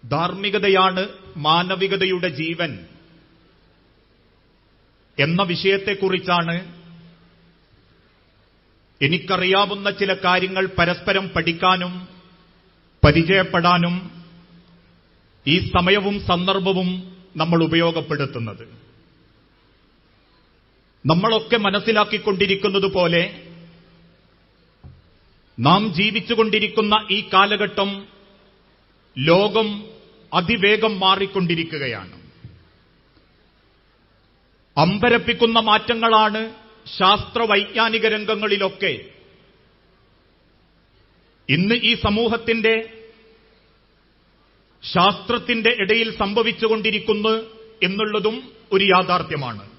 ധാർമ്മികതയാണ് മാനവികതയുടെ ജീവൻ എന്ന വിഷയത്തെക്കുറിച്ചാണ് എനിക്കറിയാവുന്ന ചില കാര്യങ്ങൾ പരസ്പരം പഠിക്കാനും പരിചയപ്പെടാനും ഈ സമയവും സന്ദർഭവും നമ്മൾ ഉപയോഗപ്പെടുത്തുന്നത്. നമ്മളൊക്കെ മനസ്സിലാക്കിക്കൊണ്ടിരിക്കുന്നത് പോലെ നാം ജീവിച്ചുകൊണ്ടിരിക്കുന്ന ഈ കാലഘട്ടം ലോകം അതിവേഗം മാറിക്കൊണ്ടിരിക്കുകയാണ്. അമ്പരപ്പിക്കുന്ന മാറ്റങ്ങളാണ് ശാസ്ത്രവൈജ്ഞാനിക രംഗങ്ങളിലൊക്കെ ഇന്ന് ഈ സമൂഹത്തിന്റെ ശാസ്ത്രത്തിന്റെ ഇടയിൽ സംഭവിച്ചുകൊണ്ടിരിക്കുന്നു എന്നുള്ളതും ഒരു യാഥാർത്ഥ്യമാണ്.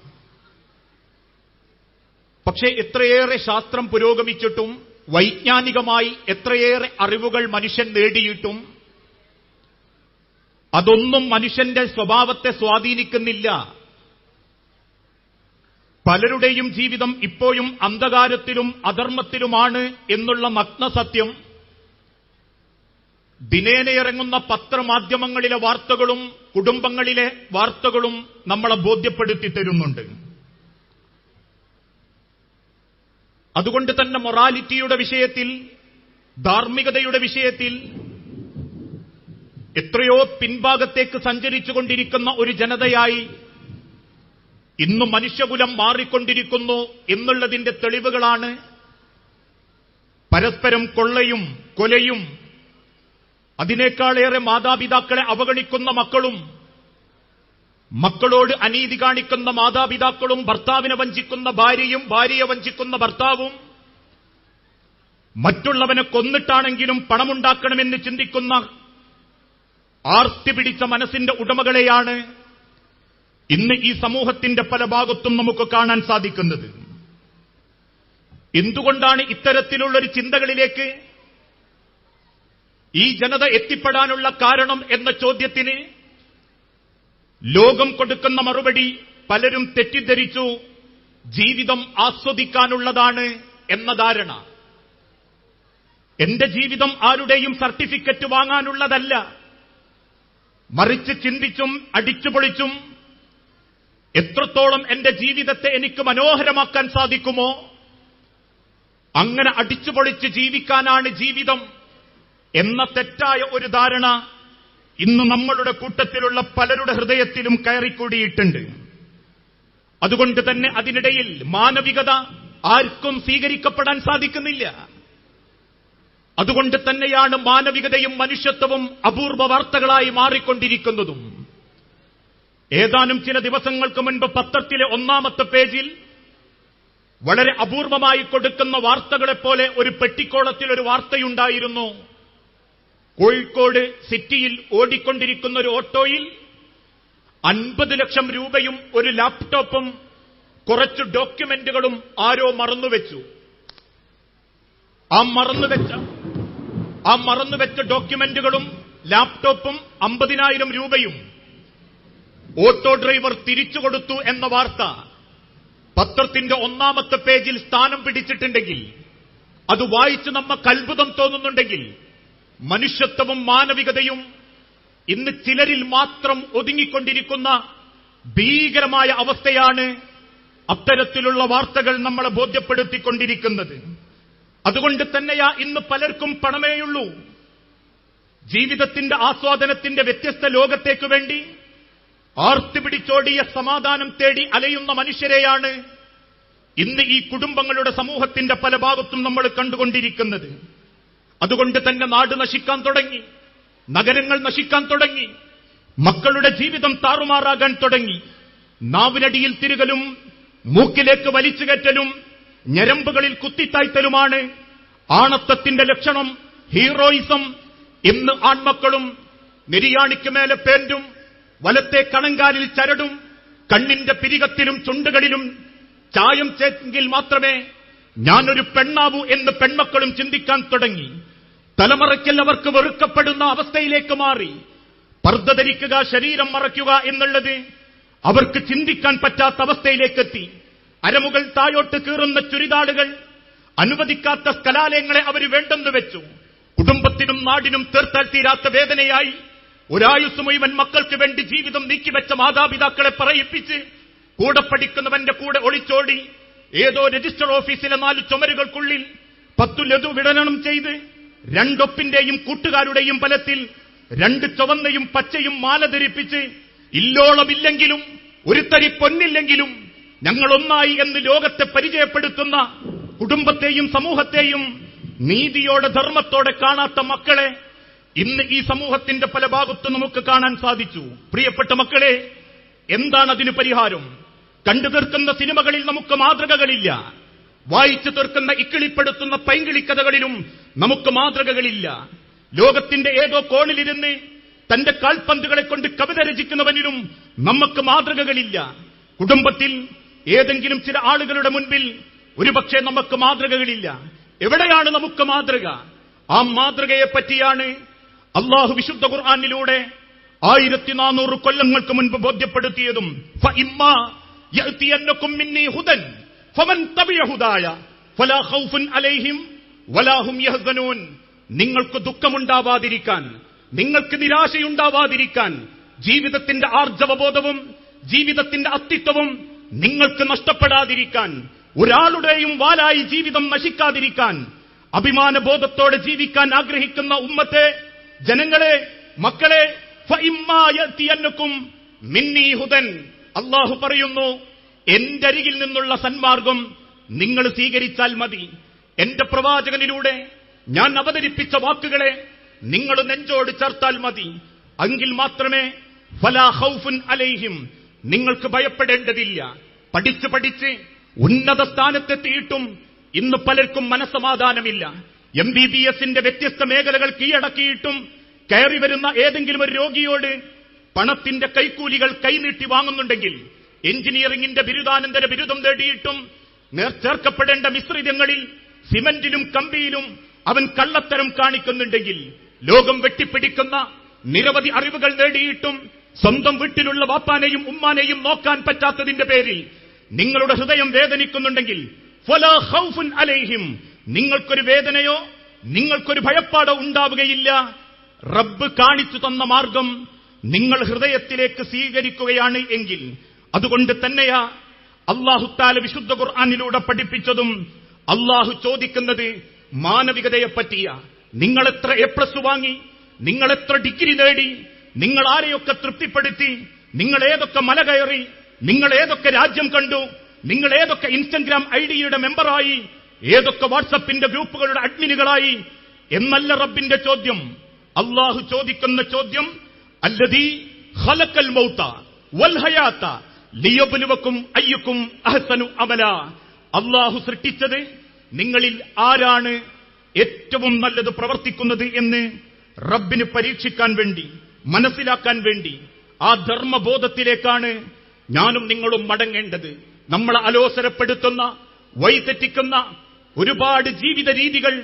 പക്ഷേ എത്രയേറെ ശാസ്ത്രം പുരോഗമിച്ചിട്ടും വൈജ്ഞാനികമായി എത്രയേറെ അറിവുകൾ മനുഷ്യൻ നേടിയിട്ടും അതൊന്നും മനുഷ്യന്റെ സ്വഭാവത്തെ സ്വാധീനിക്കുന്നില്ല. പലരുടെയും ജീവിതം ഇപ്പോഴും അന്ധകാരത്തിലും അധർമ്മത്തിലുമാണ് എന്നുള്ള നഗ്നസത്യം ദിനേന ഇറങ്ങുന്ന പത്രമാധ്യമങ്ങളിലെ വാർത്തകളും കുടുംബങ്ങളിലെ വാർത്തകളും നമ്മളെ ബോധ്യപ്പെടുത്തി തരുന്നുണ്ട്. അതുകൊണ്ട് തന്നെ മൊറാലിറ്റിയുടെ വിഷയത്തിൽ, ധാർമ്മികതയുടെ വിഷയത്തിൽ എത്രയോ പിൻഭാഗത്തേക്ക് സഞ്ചരിച്ചുകൊണ്ടിരിക്കുന്ന ഒരു ജനതയായി ഇന്ന് മനുഷ്യകുലം മാറിക്കൊണ്ടിരിക്കുന്നു എന്നുള്ളതിന്റെ തെളിവുകളാണ് പരസ്പരം കൊള്ളയും കൊലയും, അതിനേക്കാളേറെ മാതാപിതാക്കളെ അവഗണിക്കുന്ന മക്കളും, മക്കളോട് അനീതി കാണിക്കുന്ന മാതാപിതാക്കളും, ഭർത്താവിനെ വഞ്ചിക്കുന്ന ഭാര്യയും ഭാര്യയെ വഞ്ചിക്കുന്ന ഭർത്താവും, മറ്റുള്ളവനെ കൊന്നിട്ടാണെങ്കിലും പണമുണ്ടാക്കണമെന്ന് ചിന്തിക്കുന്ന ആർത്തി പിടിച്ച മനസ്സിന്റെ ഉടമകളെയാണ് ഇന്ന് ഈ സമൂഹത്തിന്റെ പല ഭാഗത്തും നമുക്ക് കാണാൻ സാധിക്കുന്നത്. എന്തുകൊണ്ടാണ് ഇത്തരത്തിലുള്ളൊരു ചിന്തകളിലേക്ക് ഈ ജനത എത്തിപ്പെടാനുള്ള കാരണം എന്ന ചോദ്യത്തിന് ലോകം കൊടുക്കുന്ന മറുപടി പലരും തെറ്റിദ്ധരിച്ചു ജീവിതം ആസ്വദിക്കാനുള്ളതാണ് എന്ന ധാരണ. എന്റെ ജീവിതം ആരുടെയും സർട്ടിഫിക്കറ്റ് വാങ്ങാനുള്ളതല്ല, മറിച്ച് ചിന്തിച്ചും അടിച്ചുപൊളിച്ചും എത്രത്തോളം എന്റെ ജീവിതത്തെ എനിക്ക് മനോഹരമാക്കാൻ സാധിക്കുമോ അങ്ങനെ അടിച്ചുപൊളിച്ച് ജീവിക്കാനാണ് ജീവിതം എന്ന തെറ്റായ ഒരു ധാരണ ഇന്ന് നമ്മളുടെ കൂട്ടത്തിലുള്ള പലരുടെ ഹൃദയത്തിലും കയറിക്കൂടിയിട്ടുണ്ട്. അതുകൊണ്ട് തന്നെ അതിനിടയിൽ മാനവികത ആർക്കും സ്വീകരിക്കപ്പെടാൻ സാധിക്കുന്നില്ല. അതുകൊണ്ട് തന്നെയാണ് മാനവികതയും മനുഷ്യത്വവും അപൂർവ വാർത്തകളായി മാറിക്കൊണ്ടിരിക്കുന്നതും. ഏതാനും ചില ദിവസങ്ങൾക്ക് മുൻപ് പത്രത്തിലെ ഒന്നാമത്തെ പേജിൽ വളരെ അപൂർവമായി കൊടുക്കുന്ന വാർത്തകളെപ്പോലെ ഒരു പെട്ടിക്കോളത്തിൽ ഒരു വാർത്തയുണ്ടായിരുന്നു. കോഴിക്കോട് സിറ്റിയിൽ ഓടിക്കൊണ്ടിരിക്കുന്ന ഒരു ഓട്ടോയിൽ 50 ലക്ഷം രൂപയും ഒരു ലാപ്ടോപ്പും കുറച്ച് ഡോക്യുമെന്റുകളും ആരോ മറന്നുവെച്ചു. ആ മറന്നുവെച്ച ഡോക്യുമെന്റുകളും ലാപ്ടോപ്പും 50,000 രൂപയും ഓട്ടോ ഡ്രൈവർ തിരിച്ചു കൊടുത്തു എന്ന വാർത്ത പത്രത്തിന്റെ ഒന്നാമത്തെ പേജിൽ സ്ഥാനം പിടിച്ചിട്ടുണ്ടെങ്കിൽ, അത് വായിച്ച് നമ്മൾക്ക് അത്ഭുതം തോന്നുന്നുണ്ടെങ്കിൽ, മനുഷ്യത്വവും മാനവികതയും ഇന്ന് ചിലരിൽ മാത്രം ഒതുങ്ങിക്കൊണ്ടിരിക്കുന്ന ഭീകരമായ അവസ്ഥയാണ് അത്തരത്തിലുള്ള വാർത്തകൾ നമ്മളെ ബോധ്യപ്പെടുത്തിക്കൊണ്ടിരിക്കുന്നത്. അതുകൊണ്ട് തന്നെയാ ഇന്ന് പലർക്കും പണമേയുള്ളൂ. ജീവിതത്തിന്റെ ആസ്വാദനത്തിന്റെ വ്യത്യസ്ത ലോകത്തേക്ക് വേണ്ടി ആർത്തി പിടിച്ചോടിയ സമാധാനം തേടി അലയുന്ന മനുഷ്യരെയാണ് ഇന്ന് ഈ കുടുംബങ്ങളുടെ സമൂഹത്തിന്റെ പല ഭാഗത്തും നമ്മൾ കണ്ടുകൊണ്ടിരിക്കുന്നത്. അതുകൊണ്ട് തന്നെ നാട് നശിക്കാൻ തുടങ്ങി, നഗരങ്ങൾ നശിക്കാൻ തുടങ്ങി, മക്കളുടെ ജീവിതം താറുമാറാകാൻ തുടങ്ങി. നാവിനടിയിൽ തിരുകലും മൂക്കിലേക്ക് വലിച്ചുകയറ്റലും ഞരമ്പുകളിൽ കുത്തിത്തായ്ത്തലുമാണ് ആണത്തത്തിന്റെ ലക്ഷണം, ഹീറോയിസം. ഇന്ന് ആൺമക്കളും നെരിയാണിക്ക് മേലെ പേന്റും വലത്തെ കണങ്കാലിൽ ചരടും കണ്ണിന്റെ പിരികത്തിലും ചുണ്ടുകളിലും ചായം ചേർക്കെങ്കിൽ മാത്രമേ ഞാനൊരു പെണ്ണാവൂ എന്ന് പെൺമക്കളും ചിന്തിക്കാൻ തുടങ്ങി. തലമുറയ്ക്കൽ അവർക്ക് വെറുക്കപ്പെടുന്ന അവസ്ഥയിലേക്ക് മാറി. പർദ്ദ ധരിക്കുക, ശരീരം മറയ്ക്കുക എന്നുള്ളത് അവർക്ക് ചിന്തിക്കാൻ പറ്റാത്ത അവസ്ഥയിലേക്കെത്തി. അരമുകൾ താഴോട്ട് കീറുന്ന ചുരിദാറുകൾ, അനുവദിക്കാത്ത കലാലയങ്ങളെ അവർ വേണ്ടെന്ന് വെച്ചു. കുടുംബത്തിനും നാടിനും തീർത്താൽ തീരാത്ത വേദനയായി ഒരായുസ് മുഴുവൻ മക്കൾക്ക് വേണ്ടി ജീവിതം നീക്കിവെച്ച മാതാപിതാക്കളെ പറയിപ്പിച്ച് കൂടെ പഠിക്കുന്നവന്റെ കൂടെ ഒളിച്ചോടി ഏതോ രജിസ്റ്റർ ഓഫീസിലെ 4 ചുമരുകൾക്കുള്ളിൽ 10 ലഡു വിതരണം ചെയ്ത് 2 ഒപ്പിന്റെയും കൂട്ടുകാരുടെയും ബലത്തിൽ 2 ചുവന്നയും പച്ചയും മാല ധരിപ്പിച്ച് ഇല്ലോളമില്ലെങ്കിലും ഒരു തരി പൊന്നില്ലെങ്കിലും ഞങ്ങൾ ഒന്നായി എന്ന് ലോകത്തെ പരിചയപ്പെടുത്തുന്ന കുടുംബത്തെയും സമൂഹത്തെയും നീതിയോടെ ധർമ്മത്തോടെ കാണാത്ത മക്കളെ ഇന്ന് ഈ സമൂഹത്തിന്റെ പല ഭാഗത്തും നമുക്ക് കാണാൻ സാധിച്ചു. പ്രിയപ്പെട്ട മക്കളെ, എന്താണ് അതിന് പരിഹാരം? കണ്ടു തീർക്കുന്ന സിനിമകളിൽ നമുക്ക് മാതൃകകളില്ല. വായിച്ചു തീർക്കുന്ന ഇക്കിളിപ്പെടുത്തുന്ന പൈങ്കിളിക്കഥകളിലും നമുക്ക് മാതൃകകളില്ല. ലോകത്തിന്റെ ഏതോ കോണിലിരുന്ന് തന്റെ കാൽപന്തുകളെ കൊണ്ട് കവിത രചിക്കുന്നവനിലും നമുക്ക് മാതൃകകളില്ല. കുടുംബത്തിൽ ഏതെങ്കിലും ചില ആളുകളുടെ മുൻപിൽ ഒരുപക്ഷെ നമുക്ക് മാതൃകകളില്ല. എവിടെയാണ് നമുക്ക് മാതൃക? ആ മാതൃകയെ പറ്റിയാണ് അള്ളാഹു വിശുദ്ധ ഖുർആനിലൂടെ 1400 കൊല്ലങ്ങൾക്ക് മുൻപ് ബോധ്യപ്പെടുത്തിയതും. ഫഇമ്മാ യഅതിയന്നകും മിന്നീ ഹുദൻ ഫമൻ തബിയ ഹുദായ ഫലാ ഖൗഫുൻ അലൈഹിം വലാ ഹും യഹ്സനൂൻ. നിങ്ങൾക്ക് ദുഃഖമുണ്ടാവാതിരിക്കാൻ, നിങ്ങൾക്ക് നിരാശയുണ്ടാവാതിരിക്കാൻ, ജീവിതത്തിന്റെ ആർജവബോധവും ജീവിതത്തിന്റെ അസ്തിത്വവും നിങ്ങൾക്ക് നഷ്ടപ്പെടാതിരിക്കാൻ, ഒരാളുടെയും വാലായി ജീവിതം നശിക്കാതിരിക്കാൻ, അഭിമാനബോധത്തോടെ ജീവിക്കാൻ ആഗ്രഹിക്കുന്ന ഉമ്മത്തെ, ജനങ്ങളെ, മക്കളെ, ഫഇമ്മാ യഅതിയന്നകും മിന്നീ ഹുദൻ, അല്ലാഹു പറയുന്നു, എന്റെ അരികിൽ നിന്നുള്ള സന്മാർഗം നിങ്ങൾ സ്വീകരിച്ചാൽ മതി. എന്റെ പ്രവാചകനിലൂടെ ഞാൻ അവതരിപ്പിച്ച വാക്കുകളെ നിങ്ങൾ നെഞ്ചോട് ചേർത്താൽ മതി. എങ്കിൽ മാത്രമേ ഫലാ ഖൗഫുൻ അലൈഹിം, നിങ്ങൾക്ക് ഭയപ്പെടേണ്ടതില്ല. പഠിച്ച് ഉന്നത സ്ഥാനത്തെത്തിയിട്ടും ഇന്ന് പലർക്കും മനസ്സമാധാനമില്ല. MBBSന്റെ വ്യത്യസ്ത മേഖലകൾ കീഴടക്കിയിട്ടും കയറി വരുന്ന ഏതെങ്കിലും ഒരു രോഗിയോട് പണത്തിന്റെ കൈക്കൂലികൾ കൈനീട്ടി വാങ്ങുന്നുണ്ടെങ്കിൽ, എഞ്ചിനീയറിംഗിന്റെ ബിരുദാനന്തര ബിരുദം നേടിയിട്ടും ചേർക്കപ്പെടേണ്ട മിശ്രിതങ്ങളിൽ സിമന്റിലും കമ്പിയിലും അവൻ കള്ളത്തരം കാണിക്കുന്നുണ്ടെങ്കിൽ, ലോകം വെട്ടിപ്പിടിക്കുന്ന നിരവധി അറിവുകൾ നേടിയിട്ടും സ്വന്തം വീട്ടിലുള്ള വാപ്പാനെയും ഉമ്മാനെയും നോക്കാൻ പറ്റാത്തതിന്റെ പേരിൽ നിങ്ങളുടെ ഹൃദയം വേദനിക്കുന്നുണ്ടെങ്കിൽ, ഫലാ ഖൗഫുൻ അലൈഹിം, നിങ്ങൾക്കൊരു വേദനയോ നിങ്ങൾക്കൊരു ഭയപ്പാടോ ഉണ്ടാവുകയില്ല. റബ്ബ് കാണിച്ചു തന്ന മാർഗം നിങ്ങൾ ഹൃദയത്തിലേക്ക് സ്വീകരിക്കുകയാണ് എങ്കിൽ. അതുകൊണ്ട് തന്നെയാ അല്ലാഹു തആല വിശുദ്ധ ഖുർആനിലൂടെ പഠിപ്പിച്ചതും അല്ലാഹു ചോദിക്കുന്നത് മാനവികതയെ പറ്റിയാ. നിങ്ങൾ എത്ര A+ വാങ്ങി, നിങ്ങൾ എത്ര ഡിഗ്രി നേടി, നിങ്ങൾ ആരെയൊക്കെ തൃപ്തിപ്പെടുത്തി, നിങ്ങൾ ഏതൊക്കെ മല കയറി, നിങ്ങൾ ഏതൊക്കെ രാജ്യം കണ്ടു, നിങ്ങൾ ഏതൊക്കെ ഇൻസ്റ്റഗ്രാം ഐഡിയുടെ മെമ്പറായി, ഏതൊക്കെ വാട്സപ്പിന്റെ ഗ്രൂപ്പുകളുടെ അഡ്മിനുകളായി എന്നല്ല റബ്ബിന്റെ ചോദ്യം. അല്ലാഹു ചോദിക്കുന്ന ചോദ്യം, അല്ലദീ ഖലഖൽ മൗത വൽ ഹയാത ലിയബ്ലുവക്കും അയ്യുക്കും അഹ്സനു അമല. അല്ലാഹു സൃഷ്ടിച്ചത് നിങ്ങളിൽ ആരാണ് ഏറ്റവും നല്ലത് പ്രവർത്തിക്കുന്നത് എന്ന് റബ്ബിന് പരീക്ഷിക്കാൻ വേണ്ടി, മനസ്സിലാക്കാൻ വേണ്ടി. ആ ധർമ്മബോധത്തിലേക്കാണ് ഞാനും നിങ്ങളും മടങ്ങേണ്ടത്. നമ്മളെ അലോസരപ്പെടുത്തുന്ന, വഴിതെറ്റിക്കുന്ന ഒരുപാട് ജീവിത രീതികൾ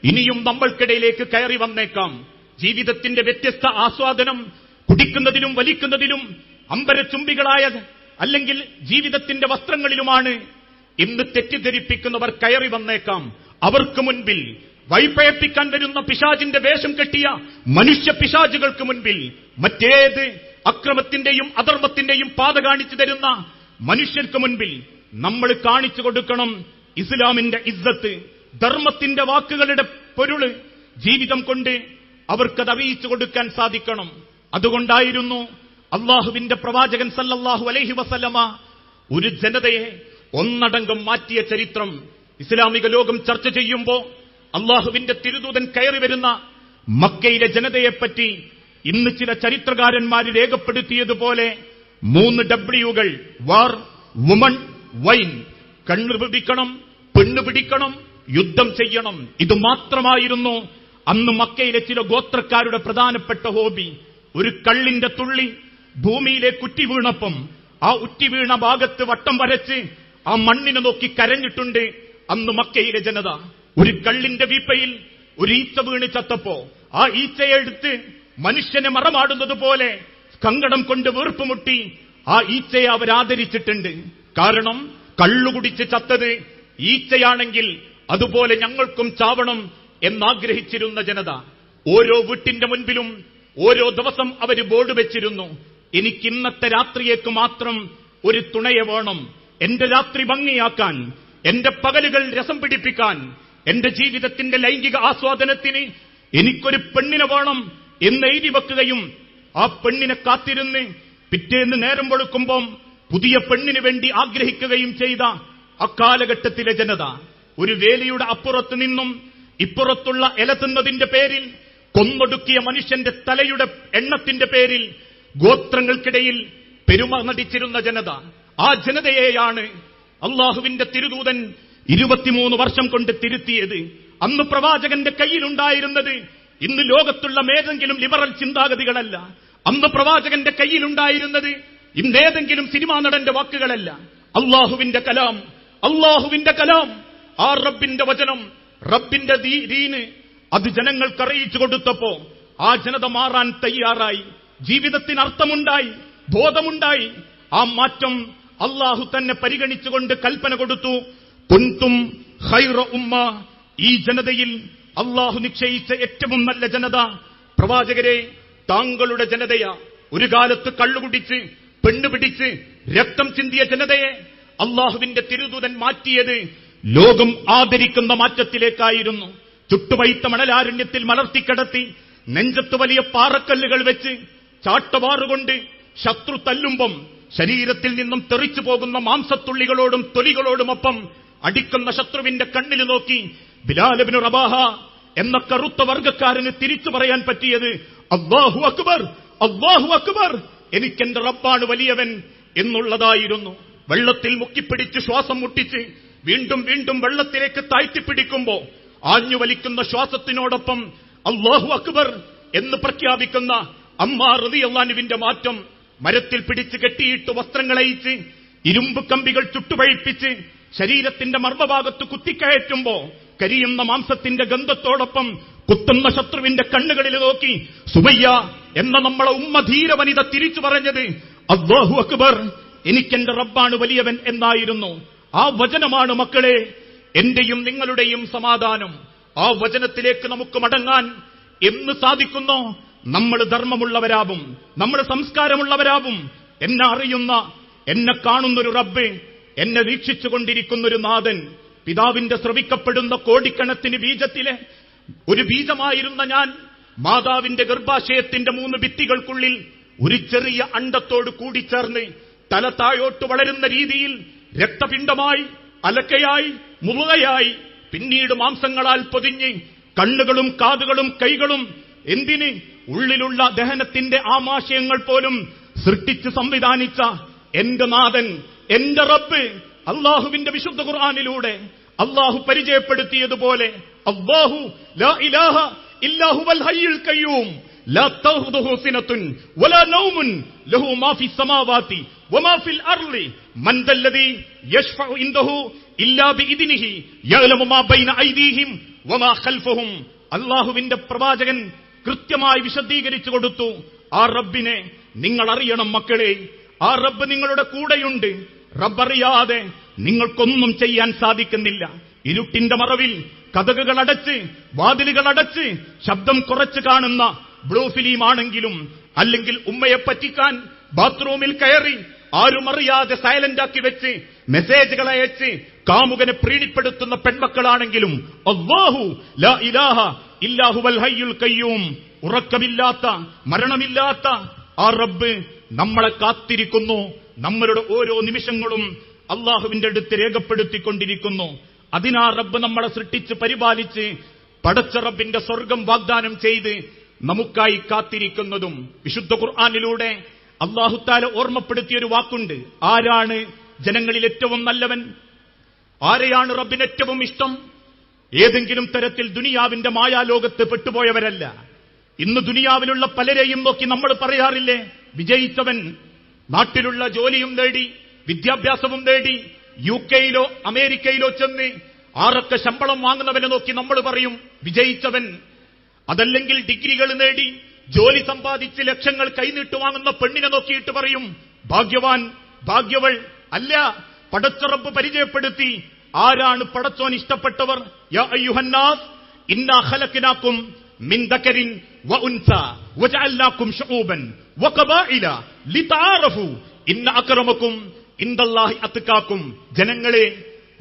ഇനിയും നമ്മൾക്കിടയിലേക്ക് കയറി വന്നേക്കാം. ജീവിതത്തിന്റെ വ്യത്യസ്ത ആസ്വാദനം കുടിക്കുന്നതിലും വലിക്കുന്നതിലും അമ്പരചുംബികളായ അല്ലെങ്കിൽ ജീവിതത്തിന്റെ വസ്ത്രങ്ങളിലുമാണ് ഇന്ന് തെറ്റിദ്ധരിപ്പിക്കുന്നവർ കയറി വന്നേക്കാം. അവർക്ക് മുൻപിൽ വഴിപഴപ്പിക്കാൻ വരുന്ന പിശാചിന്റെ വേഷം കെട്ടിയ മനുഷ്യ പിശാചുകൾക്ക് മുൻപിൽ, മറ്റേത് അക്രമത്തിന്റെയും അധർമ്മത്തിന്റെയും പാത കാണിച്ചു തരുന്ന മനുഷ്യർക്ക് മുൻപിൽ നമ്മൾ കാണിച്ചു കൊടുക്കണം ഇസ്ലാമിന്റെ ഇസ്സത്ത്, ധർമ്മത്തിന്റെ വാക്കുകളുടെ പൊരുള്. ജീവിതം കൊണ്ട് അവർക്കത് അറിയിച്ചു കൊടുക്കാൻ സാധിക്കണം. അതുകൊണ്ടായിരുന്നു അള്ളാഹുവിന്റെ പ്രവാചകൻ സല്ലല്ലാഹു അലൈഹി വസല്ലമ ഒരു ജനതയെ ഒന്നടങ്കം മാറ്റിയ ചരിത്രം ഇസ്ലാമിക ലോകം ചർച്ച ചെയ്യുമ്പോൾ അള്ളാഹുവിന്റെ തിരുദൂതൻ കയറി വരുന്ന മക്കയിലെ ജനതയെപ്പറ്റി ഇന്ന് ചില ചരിത്രകാരന്മാർ രേഖപ്പെടുത്തിയതുപോലെ 3 Wകൾ: വാർ, വുമൺ, വൈൻ. കണ്ണു പിടിക്കണം, പെണ്ണു പിടിക്കണം, യുദ്ധം ചെയ്യണം. ഇത് മാത്രമായിരുന്നു അന്ന് മക്കയിലെ ചില ഗോത്രക്കാരുടെ പ്രധാനപ്പെട്ട ഹോബി. ഒരു കള്ളിന്റെ തുള്ളി ഭൂമിയിലേക്ക് ഉറ്റി വീണപ്പം ആ ഉറ്റി വീണ ഭാഗത്ത് വട്ടം വരച്ച് ആ മണ്ണിനെ നോക്കി കരഞ്ഞിട്ടുണ്ട് അന്ന് മക്കയിലെ ജനത. ഒരു കള്ളിന്റെ വീപ്പയിൽ ഒരു ഈച്ച വീണ് ചത്തപ്പോ ആ ഈച്ചയെടുത്ത് മനുഷ്യനെ മറമാടുന്നത് പോലെ സങ്കടം കൊണ്ട് വീർപ്പുമുട്ടി ആ ഈച്ചയെ അവരാദരിച്ചിട്ടുണ്ട്. കാരണം കള്ളുകുടിച്ച് ചത്തത് ഈച്ചയാണെങ്കിൽ അതുപോലെ ഞങ്ങൾക്കും ചാവണം എന്നാഗ്രഹിച്ചിരുന്ന ജനത. ഓരോ വീട്ടിന്റെ മുൻപിലും ഓരോ ദിവസം അവര് ബോർഡ് വെച്ചിരുന്നു, എനിക്ക് ഇന്നത്തെ രാത്രിയേക്ക് മാത്രം ഒരു തുണയെ വേണം, എന്റെ രാത്രി ഭംഗിയാക്കാൻ, എന്റെ പകലുകൾ രസം പിടിപ്പിക്കാൻ, എന്റെ ജീവിതത്തിന്റെ ലൈംഗിക ആസ്വാദനത്തിന് എനിക്കൊരു പെണ്ണിനെ വേണം എന്ന് എഴുതി വെക്കുകയും ആ പെണ്ണിനെ കാത്തിരുന്ന് പിറ്റേന്ന് നേരം വെളുക്കുമ്പം പുതിയ പെണ്ണിന് വേണ്ടി ആഗ്രഹിക്കുകയും ചെയ്ത അക്കാലഘട്ടത്തിലെ ജനത ഒരു വേലിയുടെ അപ്പുറത്ത് നിന്നും ഇപ്പുറത്തുള്ള ഇല തിന്നതിന്റെ പേരിൽ, കൊന്നൊടുക്കിയ മനുഷ്യന്റെ തലയുടെ എണ്ണത്തിന്റെ പേരിൽ ഗോത്രങ്ങൾക്കിടയിൽ പെരുമ നടിച്ചിരുന്ന ജനത. ആ ജനതയെയാണ് അള്ളാഹുവിന്റെ തിരുദൂതൻ 23 വർഷം കൊണ്ട് തിരുത്തിയത്. അന്ന് പ്രവാചകന്റെ കയ്യിലുണ്ടായിരുന്നത് ഇന്ന് ലോകത്തുള്ള ഏതെങ്കിലും ലിബറൽ ചിന്താഗതികളല്ല. അന്ന് പ്രവാചകന്റെ കയ്യിലുണ്ടായിരുന്നത് ഇന്നേതെങ്കിലും സിനിമാ നടന്റെ വാക്കുകളല്ല. അള്ളാഹുവിന്റെ കലാം, അള്ളാഹുവിന്റെ കലാം, ആ റബ്ബിന്റെ വചനം, റബ്ബിന്റെ ദീന്, അത് ജനങ്ങൾക്ക് അറിയിച്ചു കൊടുത്തപ്പോ ആ ജനത മാറാൻ തയ്യാറായി. ജീവിതത്തിന് അർത്ഥമുണ്ടായി, ബോധമുണ്ടായി. ആ മാറ്റം അള്ളാഹു തന്നെ പരിഗണിച്ചുകൊണ്ട് കൽപ്പന കൊടുത്തു. കുൻതും ഖൈറ ഉമ്മ, ഈ ജനതയിൽ അള്ളാഹു നിശ്ചയിച്ച ഏറ്റവും നല്ല ജനത പ്രവാചകരെ താങ്കളുടെ ജനതയാ. ഒരു കാലത്ത് കള്ളുകുടിച്ച് പെണ്ണുപിടിച്ച് രക്തം ചിന്തിയ ജനതയെ അള്ളാഹുവിന്റെ തിരുദൂതൻ മാറ്റിയത് ലോകം ആദരിക്കുന്ന മാറ്റത്തിലേക്കായിരുന്നു. ചുട്ടുപൈത്ത മണലാരണ്യത്തിൽ മലർത്തിക്കിടത്തി നെഞ്ചത്ത് വലിയ പാറക്കല്ലുകൾ വെച്ച് ചാട്ടവാറുകൊണ്ട് ശത്രു തല്ലുമ്പം ശരീരത്തിൽ നിന്നും തെറിച്ചു പോകുന്ന മാംസത്തുള്ളികളോടും തൊലികളോടുമൊപ്പം അടിക്കുന്ന ശത്രുവിന്റെ കണ്ണിൽ നോക്കി ബിലാൽ ഇബ്നു റബാഹ എന്ന കറുത്ത വർഗക്കാരന് തിരിച്ചു പറയാൻ പറ്റിയത് അല്ലാഹു അക്ബർ, അല്ലാഹു അക്ബർ, എനിക്കെന്റെ റബ്ബാണ് വലിയവൻ എന്നുള്ളതായിരുന്നു. വെള്ളത്തിൽ മുക്കിപ്പിടിച്ച് ശ്വാസം മുട്ടിച്ച് വീണ്ടും വീണ്ടും വെള്ളത്തിലേക്ക് താഴ്ത്തിപ്പിടിക്കുമ്പോ ആഞ്ഞു വലിക്കുന്ന ശ്വാസത്തിനോടൊപ്പം അല്ലാഹു അക്ബർ എന്ന് പ്രഖ്യാപിക്കുന്ന അമ്മാർ റളിയല്ലാഹു അൻഹുവിന്റെ മാറ്റം. മരത്തിൽ പിടിച്ച് കെട്ടിയിട്ട് വസ്ത്രങ്ങളയച്ച് ഇരുമ്പ് കമ്പികൾ ചുട്ടുപഴിപ്പിച്ച് ശരീരത്തിന്റെ മർമ്മഭാഗത്ത് കുത്തിക്കയറ്റുമ്പോ കരിയുന്ന മാംസത്തിന്റെ ഗന്ധത്തോടൊപ്പം കുത്തുന്ന ശത്രുവിന്റെ കണ്ണുകളിൽ നോക്കി സുമയ്യ എന്ന നമ്മളെ ഉമ്മധീര വനിത തിരിച്ചു പറഞ്ഞത് അല്ലാഹു അക്ബർ, എനിക്കെന്റെ റബ്ബാണ് വലിയവൻ എന്നായിരുന്നു. ആ വചനമാണ് മക്കളെ എന്റെയും നിങ്ങളുടെയും സമാധാനം. ആ വചനത്തിലേക്ക് നമുക്ക് മടങ്ങാൻ എന്ന് സാധിക്കുന്നോ നമ്മൾ ധർമ്മമുള്ളവരാവും, നമ്മൾ സംസ്കാരമുള്ളവരാവും. എന്നെ അറിയുന്ന, എന്നെ കാണുന്നൊരു റബ്ബ്, എന്നെ വീക്ഷിച്ചുകൊണ്ടിരിക്കുന്നൊരു നാഥൻ, പിതാവിന്റെ ശ്രവിക്കപ്പെടുന്ന കോടിക്കണക്കിന് ബീജത്തിലെ ഒരു ബീജമായിരുന്ന ഞാൻ മാതാവിന്റെ ഗർഭാശയത്തിന്റെ 3 ഭിത്തികൾക്കുള്ളിൽ ഒരു ചെറിയ അണ്ടത്തോട് കൂടിച്ചേർന്ന് തല താഴോട്ട് വളരുന്ന രീതിയിൽ രക്തപിണ്ഡമായി, അലക്കയായി, മുറുകയായി, പിന്നീട് മാംസങ്ങളാൽ പൊതിഞ്ഞ് കണ്ണുകളും കാതുകളും കൈകളും എന്തിന് ഉള്ളിലുള്ള ദഹനത്തിന്റെ ആമാശയങ്ങൾ പോലും സൃഷ്ടിച്ച് സംവിധാനിച്ച എന്റെ നാഥൻ, എന്റെ റബ്ബ്, അള്ളാഹുവിന്റെ വിശുദ്ധ ഖുർആനിലൂടെ അള്ളാഹു പരിചയപ്പെടുത്തിയതുപോലെ അല്ലാഹു ലാ ഇലാഹ ഇല്ലാ ഹുവൽ ഹയ്യുൽ ഖയ്യൂം ലാ തഖുദുഹു സിനത്തുൻ വലാ നൗമുൻ ലഹു മാ ഫിസ് സമാവാതി വമാ ഫിൽ അർളി മൻ ദല്ലദി യശ്ഫഉ ഇൻദഹു ഇല്ലാ ബിഇദ്നിഹി യഅലമു മാ ബൈന ഐദീഹിം വമാ ഖൽഫഹും. അല്ലാഹുവിന്റെ പ്രവാചകൻ കൃത്യമായി വിശദീകരിച്ചു കൊടുത്തു. ആ റബ്ബിനെ നിങ്ങൾ അറിയണം മക്കളെ. ആ റബ്ബ് നിങ്ങളുടെ കൂടെയുണ്ട്. റബ്ബറിയാതെ നിങ്ങൾക്കൊന്നും ചെയ്യാൻ സാധിക്കുന്നില്ല. ഇരുട്ടിന്റെ മറവിൽ കതകുകൾ അടച്ച്, വാതിലുകൾ അടച്ച്, ശബ്ദം കുറച്ച് കാണുന്ന ബ്ലൂ ഫിലിം ആണെങ്കിലും, അല്ലെങ്കിൽ ഉമ്മയെ പറ്റിക്കാൻ ബാത്റൂമിൽ കയറി ആരുമറിയാതെ സൈലന്റാക്കി വെച്ച് മെസ്സേജുകൾ അയച്ച് കാമുകനെ പ്രീണിപ്പെടുത്തുന്ന പെൺമക്കളാണെങ്കിലും അല്ലാഹു ലാ ഇലാഹ ഇല്ലാ ഹുവൽ ഹയ്യുൽ ഖയ്യൂം, ഉറക്കമില്ലാത്ത, മരണമില്ലാത്ത ആ റബ്ബ് നമ്മളെ കാത്തിരിക്കുന്നു. നമ്മളുടെ ഓരോ നിമിഷങ്ങളും അള്ളാഹുവിന്റെ അടുത്ത് രേഖപ്പെടുത്തിക്കൊണ്ടിരിക്കുന്നു. അതിനാ റബ്ബ് നമ്മളെ സൃഷ്ടിച്ച് പരിപാലിച്ച് പടച്ച റബ്ബിന്റെ സ്വർഗം വാഗ്ദാനം ചെയ്ത് നമുക്കായി കാത്തിരിക്കുന്നതും. വിശുദ്ധ ഖുർആനിലൂടെ അല്ലാഹു തആല ഓർമ്മപ്പെടുത്തിയൊരു വാക്കുണ്ട്. ആരാണ് ജനങ്ങളിൽ ഏറ്റവും നല്ലവൻ? ആരെയാണ് റബ്ബിന് ഏറ്റവും ഇഷ്ടം? ഏതെങ്കിലും തരത്തിൽ ദുനിയാവിന്റെ മായാലോകത്ത് പെട്ടുപോയവരല്ല. ഇന്ന് ദുനിയാവിലുള്ള പലരെയും നോക്കി നമ്മൾ പറയാറില്ലേ, വിജയിച്ചവൻ, നാട്ടിലുള്ള ജോലിയും നേടി, വിദ്യാഭ്യാസവും നേടി, UK-യിലോ അമേരിക്കയിലോ ചെന്ന് 6 ശമ്പളം വാങ്ങുന്നവനെ നോക്കി നമ്മൾ പറയും വിജയിച്ചവൻ. അതല്ലെങ്കിൽ ഡിഗ്രികൾ നേടി ജോലി സമ്പാദിച്ച് ലക്ഷങ്ങൾ കൈനീട്ടു വാങ്ങുന്ന പെണ്ണിനെ നോക്കിയിട്ട് പറയും ഭാഗ്യവാൻ, ഭാഗ്യവൾ. അല്ല, പടച്ച റബ്ബ് പരിചയപ്പെടുത്തി ആരാണ് പടച്ചോൻ ഇഷ്ടപ്പെട്ടവർ. യാ അയ്യുഹന്നാസ് ഇന്നാ ഖലഖനാകും മിൻ ദകരിൻ വഉൻസ വജഅൽനാകും ശുഊബൻ വഖബാഇല ലിതആറഫു ഇന്ന അക്രമകും ഇൻദല്ലാഹി അത്ഖാകും. ജനങ്ങളെ,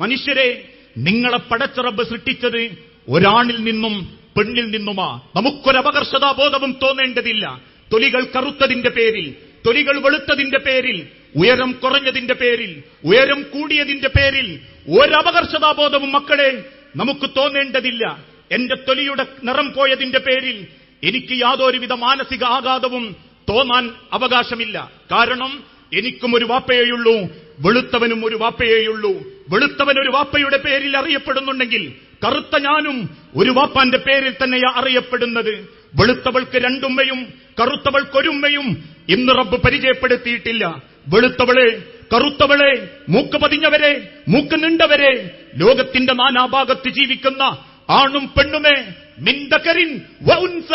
മനുഷ്യരെ, നിങ്ങളെ പടച്ച റബ്ബ് സൃഷ്ടിച്ചത് ഒരാണിൽ നിന്നും പെണ്ണിൽ നിന്നുമാ. നമുക്കൊരപകർഷതാബോധവും തോന്നേണ്ടതില്ല. തൊലികൾ കറുത്തതിന്റെ പേരിൽ, തൊലികൾ വെളുത്തതിന്റെ പേരിൽ, ഉയരം കുറഞ്ഞതിന്റെ പേരിൽ, ഉയരം കൂടിയതിന്റെ പേരിൽ ഒരപകർഷതാബോധവും മക്കളെ നമുക്ക് തോന്നേണ്ടതില്ല. എന്റെ തൊലിയുടെ നിറം പോയതിന്റെ പേരിൽ എനിക്ക് യാതൊരുവിധ മാനസിക ആഘാതവും തോന്നാൻ അവകാശമില്ല. കാരണം എനിക്കും ഒരു വാപ്പയേയുള്ളൂ, വെളുത്തവനും ഒരു വാപ്പയേയുള്ളൂ. വെളുത്തവൻ ഒരു വാപ്പയുടെ പേരിൽ അറിയപ്പെടുന്നുണ്ടെങ്കിൽ കറുത്ത ഞാനും ഒരു വാപ്പാന്റെ പേരിൽ തന്നെയാ അറിയപ്പെടുന്നത്. വെളുത്തവൾക്ക് രണ്ടുമ്മയും കറുത്തവൾക്കൊരുമ്മയും ഇന്ന് റബ്ബ് പരിചയപ്പെടുത്തിയിട്ടില്ല. വെളുത്തവളെ, കറുത്തവളെ, മൂക്ക് പതിഞ്ഞവരെ, മൂക്ക് നീണ്ടവരെ, ലോകത്തിന്റെ നാനാഭാഗത്ത് ജീവിക്കുന്ന ആണും പെണ്ണുമേ, മിൻ ദകരിൻ വഉൻസ,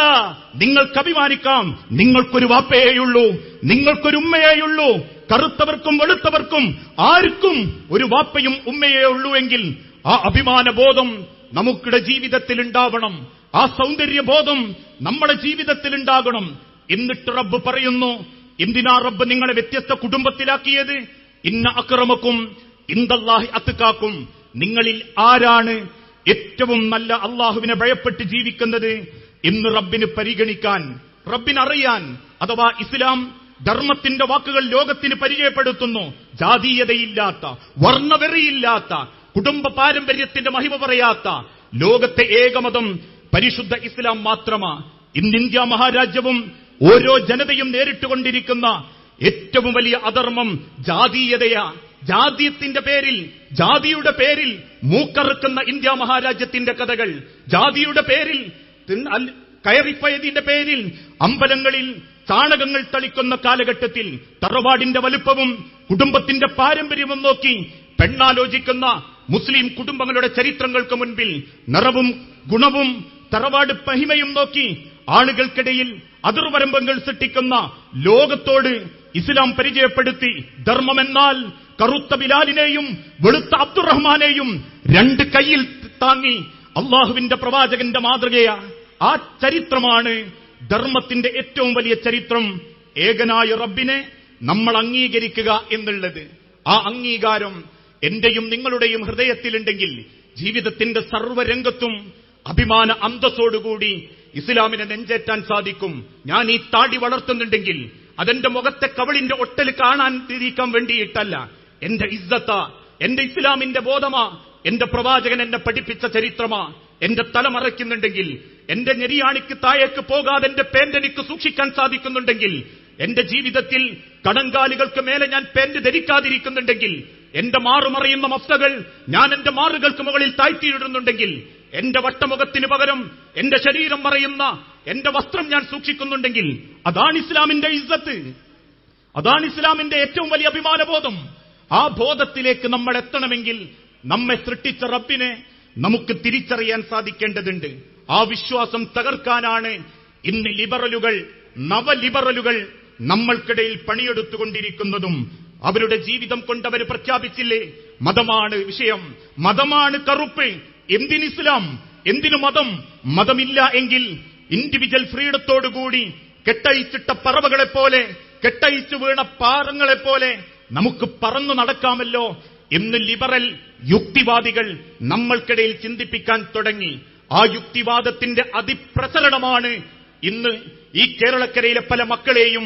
നിങ്ങൾക്ക് അഭിമാനിക്കാം, നിങ്ങൾക്കൊരു വാപ്പയേയുള്ളൂ, നിങ്ങൾക്കൊരു ഉമ്മയേയുള്ളൂ. കറുത്തവർക്കും വെളുത്തവർക്കും ആർക്കും ഒരു വാപ്പയും ഉമ്മയേ ഉള്ളൂ എങ്കിൽ ആ അഭിമാനബോധം നമുക്കിടെ ജീവിതത്തിൽ ഉണ്ടാവണം. ആ സൗന്ദര്യബോധം നമ്മുടെ ജീവിതത്തിൽ ഉണ്ടാകണം. എന്നിട്ട് റബ്ബ് പറയുന്നു, എന്തിനാ റബ്ബ് നിങ്ങളെ വ്യത്യസ്ത കുടുംബത്തിലാക്കിയത്? ഇന്ന അക്രമക്കും ഇൻദല്ലാഹി അത്ഖാകും, നിങ്ങളിൽ ആരാണ് ഏറ്റവും നല്ല അള്ളാഹുവിനെ ഭയപ്പെട്ട് ജീവിക്കുന്നത് എന്ന് റബ്ബിന് പരിഗണിക്കാൻ, റബ്ബിനറിയാൻ. അഥവാ ഇസ്ലാം ധർമ്മത്തിന്റെ വാക്കുകൾ ലോകത്തിന് പരിചയപ്പെടുത്തുന്നു. ജാതീയതയില്ലാത്ത, വർണ്ണവെറിയില്ലാത്ത, കുടുംബ പാരമ്പര്യത്തിന്റെ മഹിമ പറയാത്ത ലോകത്തെ ഏകമതം പരിശുദ്ധ ഇസ്ലാം മാത്രമാ. ഇന്ന് ഇന്ത്യ മഹാരാജ്യവും ഓരോ ജനതയും നേരിട്ടുകൊണ്ടിരിക്കുന്ന ഏറ്റവും വലിയ അധർമ്മം ജാതീയതയാ. ജാതിയത്തിന്റെ പേരിൽ, ജാതിയുടെ പേരിൽ മൂക്കറുക്കുന്ന ഇന്ത്യ മഹാരാജ്യത്തിന്റെ കഥകൾ, ജാതിയുടെ പേരിൽ കയറിപ്പയതിന്റെ പേരിൽ അമ്പലങ്ങളിൽ ചാണകങ്ങൾ തളിക്കുന്ന കാലഘട്ടത്തിൽ തറവാടിന്റെ വലുപ്പവും കുടുംബത്തിന്റെ പാരമ്പര്യവും നോക്കി പെണ്ണാലോചിക്കുന്ന മുസ്ലിം കുടുംബങ്ങളുടെ ചരിത്രങ്ങൾക്ക് മുൻപിൽ നിറവും ഗുണവും തറവാട് മഹിമയും നോക്കി ആളുകൾക്കിടയിൽ അതിർവരമ്പങ്ങൾ സൃഷ്ടിക്കുന്ന ലോകത്തോട് ഇസ്ലാം പരിചയപ്പെടുത്തി, ധർമ്മമെന്നാൽ കറുത്ത ബിലാലിനെയും വെളുത്ത അബ്ദുറഹ്മാനെയും രണ്ട് കൈയിൽ താങ്ങി അള്ളാഹുവിന്റെ പ്രവാചകന്റെ മാതൃകയാ. ആ ചരിത്രമാണ് ധർമ്മത്തിന്റെ ഏറ്റവും വലിയ ചരിത്രം. ഏകനായ റബ്ബിനെ നമ്മൾ അംഗീകരിക്കുക എന്നുള്ളത്, ആ അംഗീകാരം എന്റെയും നിങ്ങളുടെയും ഹൃദയത്തിലുണ്ടെങ്കിൽ ജീവിതത്തിന്റെ സർവ്വരംഗത്തും അഭിമാന അന്തസ്സോടുകൂടി ഇസ്ലാമിനെ നെഞ്ചേറ്റാൻ സാധിക്കും. ഞാൻ ഈ താടി വളർത്തുന്നുണ്ടെങ്കിൽ അതെന്റെ മുഖത്തെ കവളിന്റെ ഒട്ടൽ കാണാൻ തിരിക്കാൻ വേണ്ടിയിട്ടല്ല. എന്റെ ഇസ്സത്ത, എന്റെ ഇസ്ലാമിന്റെ ബോധമാ, എന്റെ പ്രവാചകൻ എന്നെ പഠിപ്പിച്ച ചരിത്രമാ. എന്റെ തല മറയ്ക്കുന്നുണ്ടെങ്കിൽ, എന്റെ ഞെരിയാണിക്ക് താഴേക്ക് പോകാതെ എന്റെ പേന്റ് എനിക്ക് സൂക്ഷിക്കാൻ സാധിക്കുന്നുണ്ടെങ്കിൽ, എന്റെ ജീവിതത്തിൽ കണങ്കാലുകൾക്ക് മേലെ ഞാൻ പേന്റ് ധരിക്കാതിരിക്കുന്നുണ്ടെങ്കിൽ, എന്റെ മാറുമറിയുന്ന മഫ്തകൾ ഞാൻ എന്റെ മാറുകൾക്ക് മുകളിൽ താഴ്ത്തിയിടുന്നുണ്ടെങ്കിൽ, എന്റെ വട്ടമുഖത്തിന് പകരം എന്റെ ശരീരം മറയുന്ന എന്റെ വസ്ത്രം ഞാൻ സൂക്ഷിക്കുന്നുണ്ടെങ്കിൽ, അതാണ് ഇസ്ലാമിന്റെ ഇസ്സത്ത്, അതാണ് ഇസ്ലാമിന്റെ ഏറ്റവും വലിയ അഭിമാനബോധം. ആ ബോധത്തിലേക്ക് നമ്മൾ എത്തണമെങ്കിൽ നമ്മെ സൃഷ്ടിച്ച റബ്ബിനെ നമുക്ക് തിരിച്ചറിയാൻ സാധിക്കേണ്ടതുണ്ട്. ആ വിശ്വാസം തകർക്കാനാണ് ഇന്ന് ലിബറലുകൾ, നവലിബറലുകൾ നമ്മൾക്കിടയിൽ പണിയെടുത്തുകൊണ്ടിരിക്കുന്നതും. അവരുടെ ജീവിതം കൊണ്ടവർ പ്രഖ്യാപിച്ചില്ലേ, മതമാണ് വിഷയം, മതമാണ് കറുപ്പ്. എന്തിന് ഇസ്ലാം, എന്തിനു മതം? മതമില്ല എങ്കിൽ ഇൻഡിവിജ്വൽ ഫ്രീഡത്തോടുകൂടി കെട്ടയിച്ചിട്ട പറവകളെപ്പോലെ, കെട്ടയിച്ചു വീണ പാറങ്ങളെപ്പോലെ നമുക്ക് പറന്നു നടക്കാമല്ലോ എന്ന് ലിബറൽ യുക്തിവാദികൾ നമ്മൾക്കിടയിൽ ചിന്തിപ്പിക്കാൻ തുടങ്ങി. ആ യുക്തിവാദത്തിന്റെ അതിപ്രസരണമാണ് ഇന്ന് ഈ കേരളക്കരയിലെ പല മക്കളെയും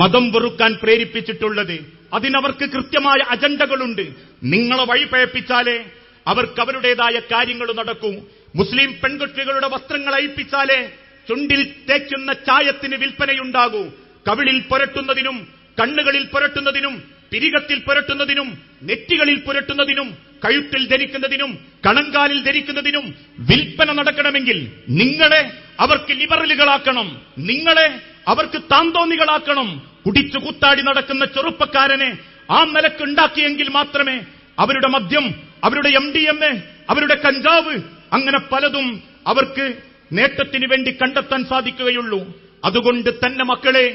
മതം വെറുക്കാൻ പ്രേരിപ്പിച്ചിട്ടുള്ളത്. അതിനവർക്ക് കൃത്യമായ അജണ്ടകളുണ്ട്. നിങ്ങളെ വഴിപഴപ്പിച്ചാലേ അവർക്ക് അവരുടേതായ കാര്യങ്ങൾ നടക്കൂ. മുസ്ലിം പെൺകുട്ടികളുടെ വസ്ത്രങ്ങൾ അഴിപ്പിച്ചാലേ ചുണ്ടിൽ തേക്കുന്ന ചായത്തിന് വിൽപ്പനയുണ്ടാകൂ. കവിളിൽ പുരട്ടുന്നതിനും കണ്ണുകളിൽ പുരട്ടുന്നതിനും പിരികത്തിൽ പുരട്ടുന്നതിനും നെറ്റികളിൽ പുരട്ടുന്നതിനും കഴുത്തിൽ ധരിക്കുന്നതിനും കണങ്കാലിൽ ധരിക്കുന്നതിനും വിൽപ്പന നടക്കണമെങ്കിൽ നിങ്ങളെ അവർക്ക് ലിബറലുകളാക്കണം, നിങ്ങളെ അവർക്ക് താന്തോന്നികളാക്കണം. കുടിച്ചു കൂത്താടി നടക്കുന്ന ചെറുപ്പക്കാരനെ ആ നിലക്കുണ്ടാക്കിയെങ്കിൽ മാത്രമേ അവരുടെ മദ്യം, അവരുടെ MDMA, അവരുടെ കഞ്ചാവ്, അങ്ങനെ പലതും അവർക്ക് നേട്ടത്തിന് വേണ്ടി കണ്ടെത്താൻ സാധിക്കുകയുള്ളൂ. അതുകൊണ്ട് തന്നെ മക്കളെ,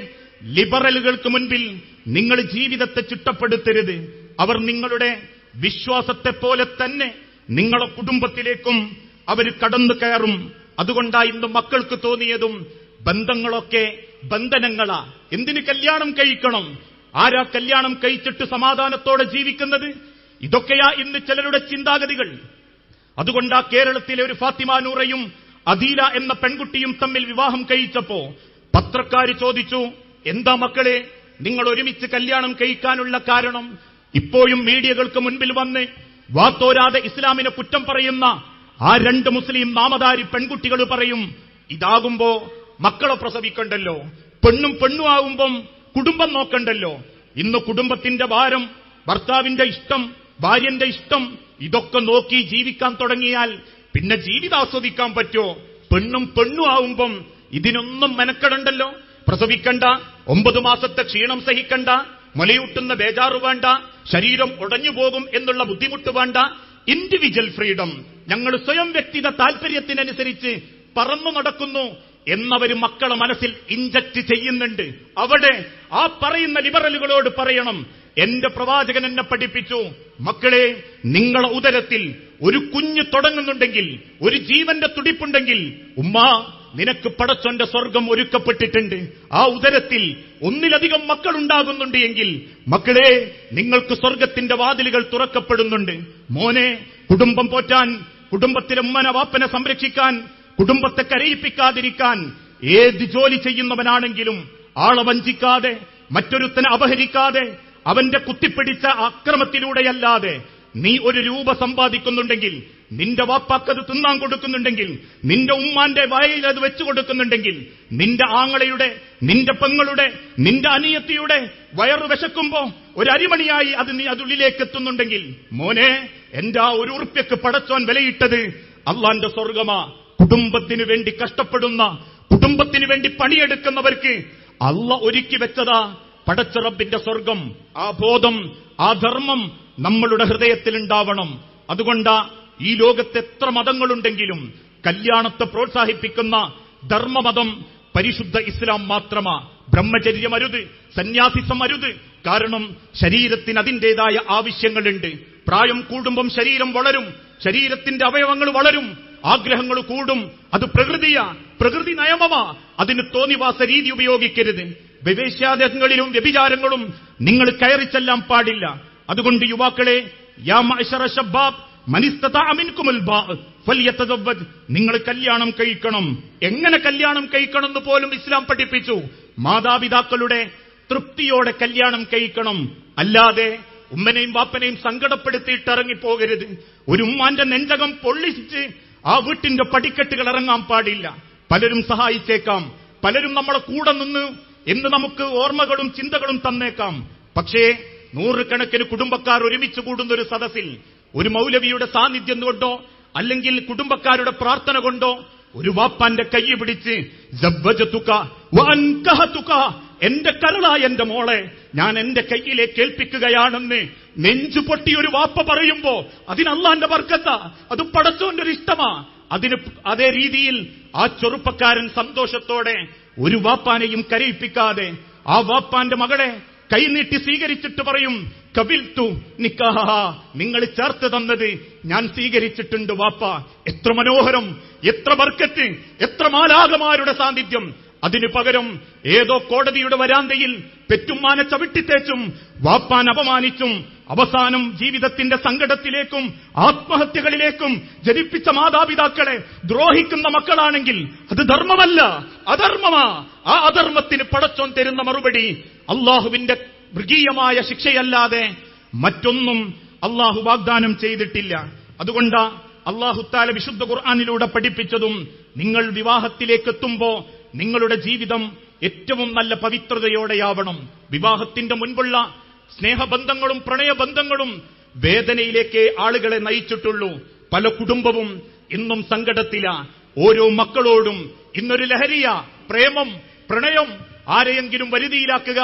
ലിബറലുകൾക്ക് മുൻപിൽ നിങ്ങൾ ജീവിതത്തെ ചിട്ടപ്പെടുത്തരുത്. അവർ നിങ്ങളുടെ വിശ്വാസത്തെ പോലെ തന്നെ നിങ്ങളുടെ കുടുംബത്തിലേക്കും അവർ കടന്നു കയറും. അതുകൊണ്ടാ ഇന്ന് മക്കൾക്ക് തോന്നിയതും ബന്ധങ്ങളൊക്കെ ബന്ധനങ്ങളാ. എന്തിന് കല്യാണം കഴിക്കണം? ആരാ കല്യാണം കഴിച്ചിട്ട് സമാധാനത്തോടെ ജീവിക്കുന്നത്? ഇതൊക്കെയാ ഇന്ന് ചിലരുടെ ചിന്താഗതികൾ. അതുകൊണ്ടാ കേരളത്തിലെ ഒരു ഫാത്തിമ നൂറയും അദീല എന്ന പെൺകുട്ടിയും തമ്മിൽ വിവാഹം കഴിച്ചപ്പോ പത്രക്കാര് ചോദിച്ചു, എന്താ മക്കളെ നിങ്ങൾ ഒരുമിച്ച് കല്യാണം കഴിക്കാനുള്ള കാരണം? ഇപ്പോഴും മീഡിയകൾക്ക് മുൻപിൽ വന്ന് വാത്തോരാതെ ഇസ്ലാമിനെ കുറ്റം പറയുന്ന ആ 2 മുസ്ലിം നാമധാരി പെൺകുട്ടികൾ പറയും, ഇതാകുമ്പോ മക്കളെ പ്രസവിക്കണ്ടല്ലോ, പെണ്ണും ആവുമ്പം കുടുംബം നോക്കണ്ടല്ലോ. ഇന്ന് കുടുംബത്തിന്റെ ഭാരം, ഭർത്താവിന്റെ ഇഷ്ടം, ഭാര്യന്റെ ഇഷ്ടം, ഇതൊക്കെ നോക്കി ജീവിക്കാൻ തുടങ്ങിയാൽ പിന്നെ ജീവിതം ആസ്വദിക്കാൻ പറ്റുമോ? പെണ്ണും ആവുമ്പം ഇതിനൊന്നും മെനക്കെടണ്ടല്ലോ. പ്രസവിക്കണ്ട, 9 മാസത്തെ ക്ഷീണം സഹിക്കണ്ട, മുലയൂട്ടുന്ന ബേജാറ് വേണ്ട, ശരീരം ഉടഞ്ഞുപോകും എന്നുള്ള ബുദ്ധിമുട്ട് വേണ്ട. ഇൻഡിവിജ്വൽ ഫ്രീഡം, ഞങ്ങൾ സ്വയം വ്യക്തിഗത താല്പര്യത്തിനനുസരിച്ച് പറന്നു നടക്കുന്നു എന്നവര് മക്കളെ മനസ്സിൽ ഇഞ്ചക്ട് ചെയ്യുന്നുണ്ട്. അവിടെ ആ പറയുന്ന ലിബറലുകളോട് പറയണം, എന്റെ പ്രവാചകൻ എന്നെ പഠിപ്പിച്ചു, മക്കളെ നിങ്ങളെ ഉദരത്തിൽ ഒരു കുഞ്ഞ് തുടങ്ങുന്നുണ്ടെങ്കിൽ, ഒരു ജീവന്റെ തുടിപ്പുണ്ടെങ്കിൽ, ഉമ്മ നിനക്ക് പടച്ചോന്റെ സ്വർഗം ഒരുക്കപ്പെട്ടിട്ടുണ്ട്. ആ ഉദരത്തിൽ ഒന്നിലധികം മക്കൾ ഉണ്ടാകുന്നുണ്ട് എങ്കിൽ മക്കളെ നിങ്ങൾക്ക് സ്വർഗത്തിന്റെ വാതിലുകൾ തുറക്കപ്പെടുന്നുണ്ട്. മോനെ, കുടുംബം പോറ്റാൻ, കുടുംബത്തിലെ ഉമ്മനെ വാപ്പനെ സംരക്ഷിക്കാൻ, കുടുംബത്തെ കരയിപ്പിക്കാതിരിക്കാൻ ഏത് ജോലി ചെയ്യുന്നവനാണെങ്കിലും ആളെ വഞ്ചിക്കാതെ, മറ്റൊരുത്തനെ അപഹരിക്കാതെ, അവന്റെ കുത്തിപ്പിടിച്ച അക്രമത്തിലൂടെയല്ലാതെ നീ ഒരു രൂപ സമ്പാദിക്കുന്നുണ്ടെങ്കിൽ, നിന്റെ വാപ്പാക്കത് തിന്നാൻ കൊടുക്കുന്നുണ്ടെങ്കിൽ, നിന്റെ ഉമ്മാന്റെ വായിൽ അത് വെച്ചു കൊടുക്കുന്നുണ്ടെങ്കിൽ, നിന്റെ ആങ്ങളയുടെ, നിന്റെ പെങ്ങളുടെ, നിന്റെ അനിയത്തിയുടെ വയറു വിശക്കുമ്പോ ഒരു അരിമണിയായി അത് നീ അതുള്ളിലേക്ക് എത്തുന്നുണ്ടെങ്കിൽ, മോനെ എന്റെ ആ 1 ഉറുപ്പ്യക്ക് പടച്ചോൻ വിലയിട്ടത് അള്ളാന്റെ സ്വർഗമാ. കുടുംബത്തിനു വേണ്ടി കഷ്ടപ്പെടുന്ന, കുടുംബത്തിനു വേണ്ടി പണിയെടുക്കുന്നവർക്ക് അള്ള ഒരുക്കി വെച്ചതാ പടച്ച റബ്ബിന്റെ സ്വർഗം. ആ ബോധം, ആ ധർമ്മം നമ്മളുടെ ഹൃദയത്തിലുണ്ടാവണം. അതുകൊണ്ടാ ഈ ലോകത്ത് എത്ര മതങ്ങളുണ്ടെങ്കിലും കല്യാണത്തെ പ്രോത്സാഹിപ്പിക്കുന്ന ധർമ്മമതം പരിശുദ്ധ ഇസ്ലാം മാത്രമാ. ബ്രഹ്മചര്യമരുത്, സന്യാസിസം അരുത്. കാരണം ശരീരത്തിന് അതിന്റേതായ ആവശ്യങ്ങളുണ്ട്. പ്രായം കൂടുമ്പം ശരീരം വളരും, ശരീരത്തിന്റെ അവയവങ്ങൾ വളരും, ആഗ്രഹങ്ങൾ കൂടും. അത് പ്രകൃതിയാ, പ്രകൃതി നിയമമാ. അതിന് തോന്നിവാസ രീതി ഉപയോഗിക്കരുത്. വിവേശ്യാദങ്ങളിലും വ്യഭിചാരങ്ങളും നിങ്ങൾ കയറിച്ചെല്ലാൻ പാടില്ല. അതുകൊണ്ട് യുവാക്കളെ, യാ മഅ്ശറ ശബ്ബാബ് മൻ ഇസ്തതഅ മിൻകുമുൽ ബാഅ ഫൽയതസവ്വജ്, നിങ്ങൾ കല്യാണം കഴിക്കണം. എങ്ങനെ കല്യാണം കഴിക്കണം എന്ന് പോലും ഇസ്ലാം പഠിപ്പിച്ചു. മാതാപിതാക്കളുടെ തൃപ്തിയോടെ കല്യാണം കഴിക്കണം. അല്ലാതെ ഉമ്മനെയും വാപ്പനെയും സങ്കടപ്പെടുത്തിയിട്ട് ഇറങ്ങിപ്പോകരുത്. ഒരു ഉമ്മാന്റെ നെഞ്ചകം പൊള്ളിച്ച് ആ വീട്ടിന്റെ പടിക്കെട്ടുകൾ ഇറങ്ങാൻ പാടില്ല. പലരും സഹായിച്ചേക്കാം, പലരും നമ്മളെ കൂടെ നിന്ന് എന്ന് നമുക്ക് ഓർമ്മകളും ചിന്തകളും തന്നേക്കാം. പക്ഷേ 100 കണക്കിന് കുടുംബക്കാർ ഒരുമിച്ച് കൂടുന്ന ഒരു സദസ്സിൽ ഒരു മൗലവിയുടെ സാന്നിധ്യം കൊണ്ടോ അല്ലെങ്കിൽ കുടുംബക്കാരുടെ പ്രാർത്ഥന കൊണ്ടോ ഒരു വാപ്പാന്റെ കൈ പിടിച്ച് സവ്വജതുക വഅൻകഹതുക, എന്റെ കരളായ എന്റെ മോളെ ഞാൻ എന്റെ കൈയിലേക്ക് ഏൽപ്പിക്കുകയാണെന്ന് നെഞ്ചു പൊട്ടി ഒരു വാപ്പ പറയുമ്പോ അതിന് അള്ളാന്റെ ബർക്കത്താ, അത് പടച്ചോന്റെ ഒരു ഇഷ്ടമാ. അതിന് അതേ രീതിയിൽ ആ ചെറുപ്പക്കാരൻ സന്തോഷത്തോടെ ഒരു വാപ്പാനെയും കരയിപ്പിക്കാതെ ആ വാപ്പാന്റെ മകളെ കൈനീട്ടി സ്വീകരിച്ചിട്ട് പറയും, കബിൽതു നിക്കാഹ, നിങ്ങൾ ചേർത്ത് തന്നത് ഞാൻ സ്വീകരിച്ചിട്ടുണ്ട് വാപ്പ. എത്ര മനോഹരം, എത്ര ബർക്കത്ത്, എത്ര മാലാഖമാരുടെ സാന്നിധ്യം. അതിനു പകരം ഏതോ കോടതിയുടെ വരാന്തയിൽ പെറ്റുമ്മാനെ ചവിട്ടിത്തേച്ചും വാപ്പാൻ അപമാനിച്ചും അവസാനം ജീവിതത്തിന്റെ സങ്കടത്തിലേക്കും ആത്മഹത്യകളിലേക്കും ജനിപ്പിച്ച മാതാപിതാക്കളെ ദ്രോഹിക്കുന്ന മക്കളാണെങ്കിൽ അത് ധർമ്മമല്ല, അധർമ്മമാ. ആ അധർമ്മത്തിന് പടച്ചോൻ തരുന്ന മറുപടി അള്ളാഹുവിന്റെ മൃഗീയമായ ശിക്ഷയല്ലാതെ മറ്റൊന്നും അള്ളാഹു വാഗ്ദാനം ചെയ്തിട്ടില്ല. അതുകൊണ്ടാ അള്ളാഹു തആല വിശുദ്ധ ഖുർആനിലൂടെ പഠിപ്പിച്ചതും നിങ്ങൾ വിവാഹത്തിലേക്ക് എത്തുമ്പോ നിങ്ങളുടെ ജീവിതം ഏറ്റവും നല്ല പവിത്രതയോടെയാവണം. വിവാഹത്തിന്റെ മുൻപുള്ള സ്നേഹബന്ധങ്ങളും പ്രണയബന്ധങ്ങളും വേദനയിലേക്ക് ആളുകളെ നയിച്ചിട്ടുള്ളൂ. പല കുടുംബവും ഇന്നും സങ്കടത്തിലാ. ഓരോ മക്കളോടും ഇന്നൊരു ലഹരിയ, പ്രേമം, പ്രണയം. ആരെയെങ്കിലും വരുതിയിലാക്കുക,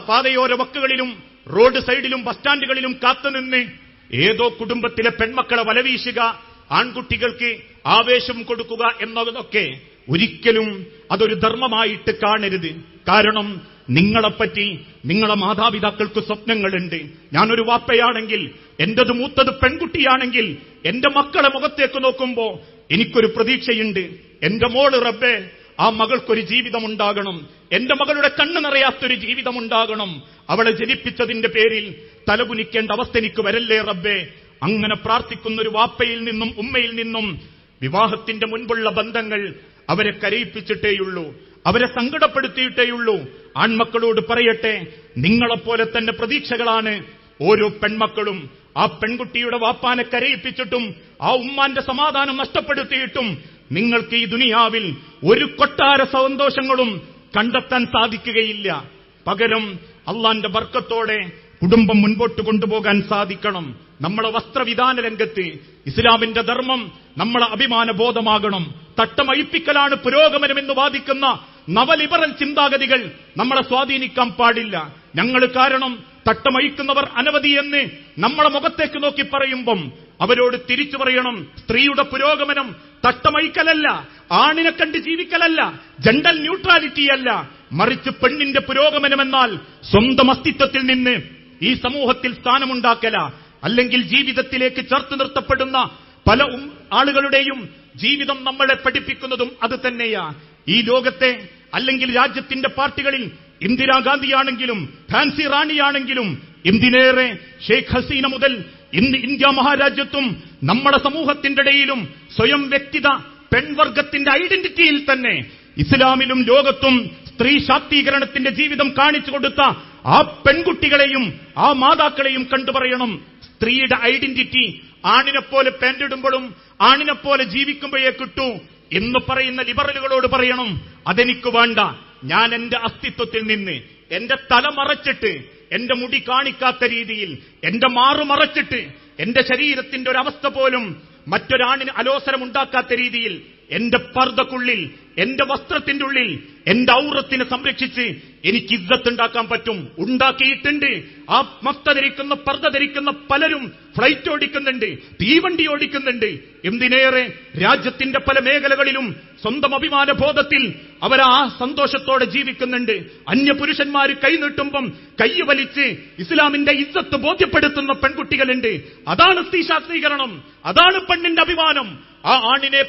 പാതയോര വക്കുകളിലും റോഡ് സൈഡിലും ബസ് സ്റ്റാൻഡുകളിലും കാത്തുനിന്ന് ഏതോ കുടുംബത്തിലെ പെൺമക്കളെ വലവീശുക, ആൺകുട്ടികൾക്ക് ആവേശം കൊടുക്കുക എന്നതൊക്കെ ഒരിക്കലും അതൊരു ധർമ്മമായിട്ട് കാണരുത്. കാരണം നിങ്ങളെപ്പറ്റി നിങ്ങളെ മാതാപിതാക്കൾക്ക് സ്വപ്നങ്ങളുണ്ട്. ഞാനൊരു വാപ്പയാണെങ്കിൽ, എന്റേത് മൂത്തത് പെൺകുട്ടിയാണെങ്കിൽ എന്റെ മക്കളെ മുഖത്തേക്ക് നോക്കുമ്പോ എനിക്കൊരു പ്രതീക്ഷയുണ്ട്. എന്റെ മോള് റബ്ബേ, ആ മകൾക്കൊരു ജീവിതമുണ്ടാകണം, എന്റെ മകളുടെ കണ്ണ് നിറയാത്തൊരു ജീവിതമുണ്ടാകണം, അവളെ ജനിപ്പിച്ചതിന്റെ പേരിൽ തലകുനിക്കേണ്ട അവസ്ഥ എനിക്ക് വരല്ലേ റബ്ബേ. അങ്ങനെ പ്രാർത്ഥിക്കുന്ന ഒരു വാപ്പയിൽ നിന്നും ഉമ്മയിൽ നിന്നും വിവാഹത്തിന്റെ മുൻപുള്ള ബന്ധങ്ങൾ അവരെ കരയിപ്പിച്ചിട്ടേയുള്ളൂ, അവരെ സങ്കടപ്പെടുത്തിയിട്ടേയുള്ളൂ. ആൺമക്കളോട് പറയട്ടെ, നിങ്ങളെപ്പോലെ തന്നെ പ്രതീക്ഷകളാണ് ഓരോ പെൺമക്കളും. ആ പെൺകുട്ടിയുടെ വാപ്പാനെ കരയിപ്പിച്ചിട്ടും ആ ഉമ്മാന്റെ സമാധാനം നഷ്ടപ്പെടുത്തിയിട്ടും നിങ്ങൾക്ക് ഈ ദുനിയാവിൽ ഒരു കൊട്ടാര സന്തോഷങ്ങളും കണ്ടെത്താൻ സാധിക്കുകയില്ല. പകരം അള്ളാന്റെ ബർക്കത്തോടെ കുടുംബം മുൻപോട്ട് കൊണ്ടുപോകാൻ സാധിക്കണം. നമ്മളെ വസ്ത്രവിധാന രംഗത്ത് ഇസ്ലാമിന്റെ ധർമ്മം നമ്മളെ അഭിമാനബോധമാകണം. തട്ടമഴിപ്പിക്കലാണ് പുരോഗമനമെന്ന് വാദിക്കുന്ന നവലിബറൽ ചിന്താഗതികൾ നമ്മളെ സ്വാധീനിക്കാൻ പാടില്ല. ഞങ്ങൾ കാരണം തട്ടമഴിക്കുന്നവർ അനവധി എന്ന് നമ്മളെ മുഖത്തേക്ക് നോക്കി പറയുമ്പം അവരോട് തിരിച്ചു പറയണം, സ്ത്രീയുടെ പുരോഗമനം തട്ടമഴിക്കലല്ല, ആണിനെ കണ്ട് ജീവിക്കലല്ല, ജെൻഡർ ന്യൂട്രാലിറ്റിയല്ല, മറിച്ച് പെണ്ണിന്റെ പുരോഗമനമെന്നാൽ സ്വന്തം അസ്തിത്വത്തിൽ നിന്ന് ഈ സമൂഹത്തിൽ സ്ഥാനമുണ്ടാക്കല. അല്ലെങ്കിൽ ജീവിതത്തിലേക്ക് ചേർത്ത് നിർത്തപ്പെടുന്ന പല ആളുകളുടെയും ജീവിതം നമ്മളെ പഠിപ്പിക്കുന്നതും അത് തന്നെയാ. ഈ ലോകത്തെ അല്ലെങ്കിൽ രാജ്യത്തിന്റെ പാർട്ടികളിൽ ഇന്ദിരാഗാന്ധിയാണെങ്കിലും ഫാൻസി റാണിയാണെങ്കിലും എന്തിനേറെ ഷെയ്ഖ് ഹസീന മുതൽ ഇന്ന് ഇന്ത്യ മഹാരാജ്യത്തും നമ്മുടെ സമൂഹത്തിന്റെ ഇടയിലും സ്വയം വ്യക്തിത പെൺവർഗത്തിന്റെ ഐഡന്റിറ്റിയിൽ തന്നെ ഇസ്ലാമിലും ലോകത്തും സ്ത്രീ ശാക്തീകരണത്തിന്റെ ജീവിതം കാണിച്ചു കൊടുത്ത ആ പെൺകുട്ടികളെയും ആ മാതാക്കളെയും കണ്ടുപറയണം, സ്ത്രീയുടെ ഐഡന്റിറ്റി ആണിനെപ്പോലെ പാന്റിടുമ്പോഴും ആണിനെപ്പോലെ ജീവിക്കുമ്പോഴേ കിട്ടൂ എന്ന് പറയുന്ന ലിബറലുകളോട് പറയണം, അതെനിക്ക് വേണ്ട. ഞാൻ എന്റെ അസ്തിത്വത്തിൽ നിന്ന് എന്റെ തല മറച്ചിട്ട്, എന്റെ മുടി കാണിക്കാത്ത രീതിയിൽ, എന്റെ മാറു മറച്ചിട്ട്, എന്റെ ശരീരത്തിന്റെ ഒരവസ്ഥ പോലും മറ്റൊരാണിന് അലോസരമുണ്ടാക്കാത്ത രീതിയിൽ എന്റെ പർദ്ദക്കുള്ളിൽ, എന്റെ വസ്ത്രത്തിന്റെ ഉള്ളിൽ എന്റെ ഔറത്തിനെ സംരക്ഷിച്ച് എനിക്ക് ഇസ്സത്തുണ്ടാക്കാൻ പറ്റും. ഉണ്ടാക്കിയിട്ടുണ്ട്. ആ മഫ്ത ധരിക്കുന്ന പർദ്ദ ധരിക്കുന്ന പലരും ഫ്ലൈറ്റ് ഓടിക്കുന്നുണ്ട്, തീവണ്ടി ഓടിക്കുന്നുണ്ട്. എന്തിനേറെ രാജ്യത്തിന്റെ പല മേഖലകളിലും സ്വന്തം അഭിമാന ബോധത്തിൽ അവർ ആ സന്തോഷത്തോടെ ജീവിക്കുന്നുണ്ട്. അന്യപുരുഷന്മാർ കൈനീട്ടുമ്പം കൈ വലിച്ച് ഇസ്ലാമിന്റെ ഇസ്സത്ത് ബോധ്യപ്പെടുത്തുന്ന പെൺകുട്ടികളുണ്ട്. അതാണ് സ്ത്രീ ശാക്തീകരണം, അതാണ് പെണ്ണിന്റെ അഭിമാനം. ആ ആണിനെ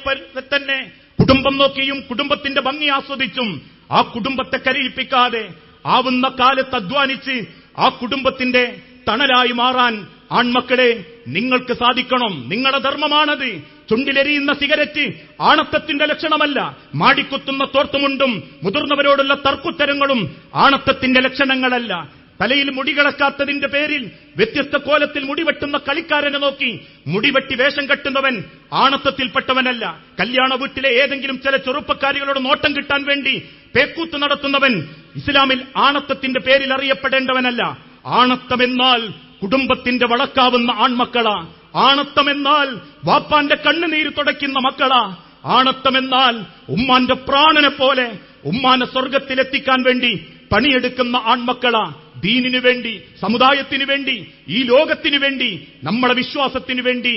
തന്നെ കുടുംബം നോക്കിയും കുടുംബത്തിന്റെ ഭംഗി ആസ്വദിച്ചും ആ കുടുംബത്തെ കരയിപ്പിക്കാതെ ആവുന്ന കാലത്ത് അധ്വാനിച്ച് ആ കുടുംബത്തിന്റെ തണലായി മാറാൻ ആൺമക്കളെ നിങ്ങൾക്ക് സാധിക്കണം. നിങ്ങളുടെ ധർമ്മമാണത്. ചുണ്ടിലെരിയുന്ന സിഗരറ്റ് ആണത്തത്തിന്റെ ലക്ഷണമല്ല. മാടിക്കുത്തുന്ന തോർത്തുമുണ്ടും മുതിർന്നവരോടുള്ള തർക്കുത്തരങ്ങളും ആണത്തത്തിന്റെ ലക്ഷണങ്ങളല്ല. തലയിൽ മുടികളക്കാത്തതിന്റെ പേരിൽ വ്യത്യസ്ത കോലത്തിൽ മുടിവെട്ടുന്ന കളിക്കാരനെ നോക്കി മുടിവെട്ടി വേഷം കെട്ടുന്നവൻ ആണത്തത്തിൽപ്പെട്ടവനല്ല. കല്യാണ വീട്ടിലെ ഏതെങ്കിലും ചില ചെറുപ്പക്കാരികളോട് നോട്ടം കിട്ടാൻ വേണ്ടി പേക്കൂത്ത് നടത്തുന്നവൻ ഇസ്ലാമിൽ ആണത്തത്തിന്റെ പേരിൽ അറിയപ്പെടേണ്ടവനല്ല. ആണത്തമെന്നാൽ കുടുംബത്തിന്റെ വളക്കാവുന്ന ആൺമക്കളാ. ആണത്തമെന്നാൽ വാപ്പാന്റെ കണ്ണുനീര് തുടയ്ക്കുന്ന മക്കളാ. ആണത്തമെന്നാൽ ഉമ്മാന്റെ പ്രാണനെ പോലെ ഉമ്മാനെ സ്വർഗത്തിലെത്തിക്കാൻ വേണ്ടി പണിയെടുക്കുന്ന ആൺമക്കളാ. ദീനിനു വേണ്ടി, സമുദായത്തിനു വേണ്ടി, ഈ ലോകത്തിനു വേണ്ടി, നമ്മളെ വിശ്വാസത്തിനു വേണ്ടി